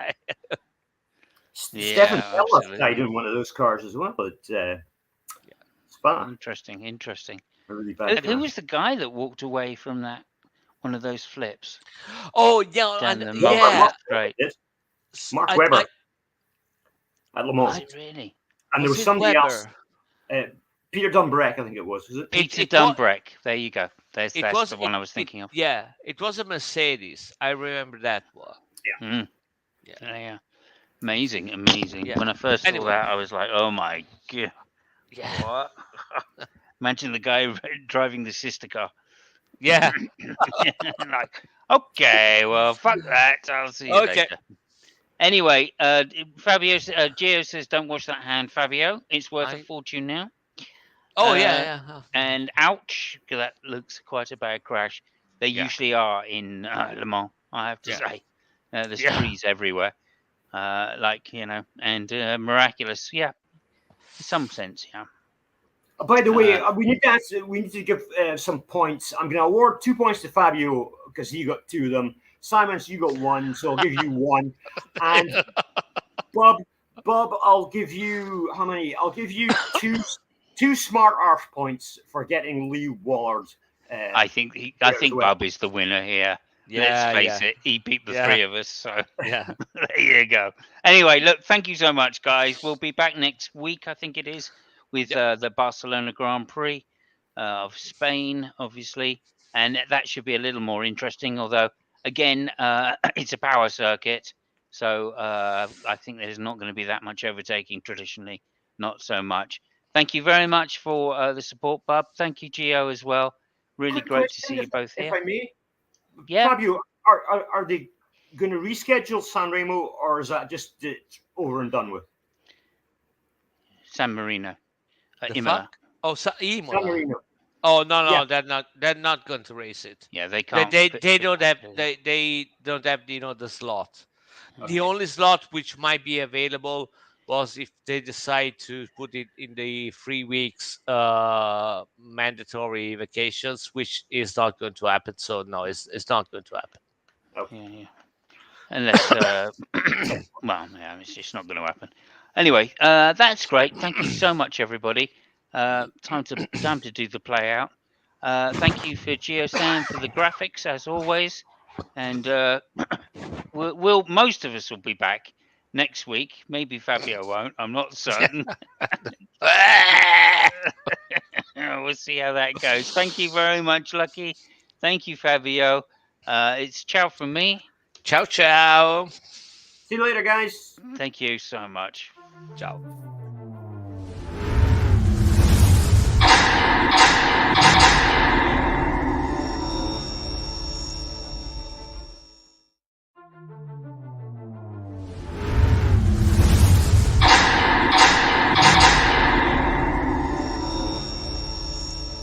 Stefan Yeah, Bell died absolutely. in one of those cars as well at Spa. Interesting. Interesting. A really bad Who crash. was the guy that walked away from that one of those flips Oh yeah, down and the yeah, Monaco straight? Mark I, Webber I at Le Was Mans, it really? and there was was it somebody else, Weber? Peter Dunbrek, I think it was it? Peter It was Dunbrek. There you go. it That's was the one I was it thinking of. yeah, it was a Mercedes. I remember that one. Mm. Yeah, Yeah. Amazing. Amazing. yeah. When I first saw Anyway, that, I was like, oh my god. yeah, What? Imagine the guy driving the sister car. yeah. Like, okay, well, fuck that. I'll see you Okay. later. Anyway, Fabio, Gio says, don't wash that hand, Fabio. It's worth a I fortune now. Oh Uh, yeah, yeah. and ouch, 'cause that looks quite a bad crash. They Yeah. usually are in Le Mans, I have to Yeah. say. There's Yeah. trees everywhere. And miraculous. Yeah, in some sense, yeah. By the way, Uh, we need to give some points. I'm going to award 2 points to Fabio because he got two of them. Simons, you got one, so I'll give you one. And Bob, I'll give you how many? I'll give you two smart arse points for getting Lee Wallard. I think Bob is the winner here. Let's Yeah, face yeah, it, he beat the yeah, three of us. So yeah. there you go. Anyway, look, thank you so much, guys. We'll be back next week, I think it is, with Yep. the Barcelona Grand Prix of Spain, obviously, and that should be a little more interesting. Although, again, it's a power circuit, so I think there's not going to be that much overtaking traditionally, not so much. Thank you very much for the support, Bub. Thank you, Gio, as well. Really Quick great to question, see you both if here. I may, Yeah, Fabio, are they going to reschedule San Remo, or is that just over and done with? San Marino, The Imola. fuck? Oh, San Imola. Marino. Oh no, Yeah. no, they're not going to race it. Yeah, they They can't. they don't have do that. they don't have the slot. The Yeah. only slot which might be available was if they decide to put it in the 3 weeks mandatory vacations, which is not going to happen. So no, it's not going to happen. Yeah. Unless, well, yeah, it's just not going to happen. Anyway, that's great. Thank you so much, everybody. Time to do the play out. Thank you for GeoSam for the graphics as always, and we'll most of us will be back next week. Maybe Fabio won't. I'm not certain. We'll see how that goes. Thank you very much, Lucky. Thank you, Fabio. It's ciao from me. Ciao, ciao. See you later, guys. Thank you so much. Ciao.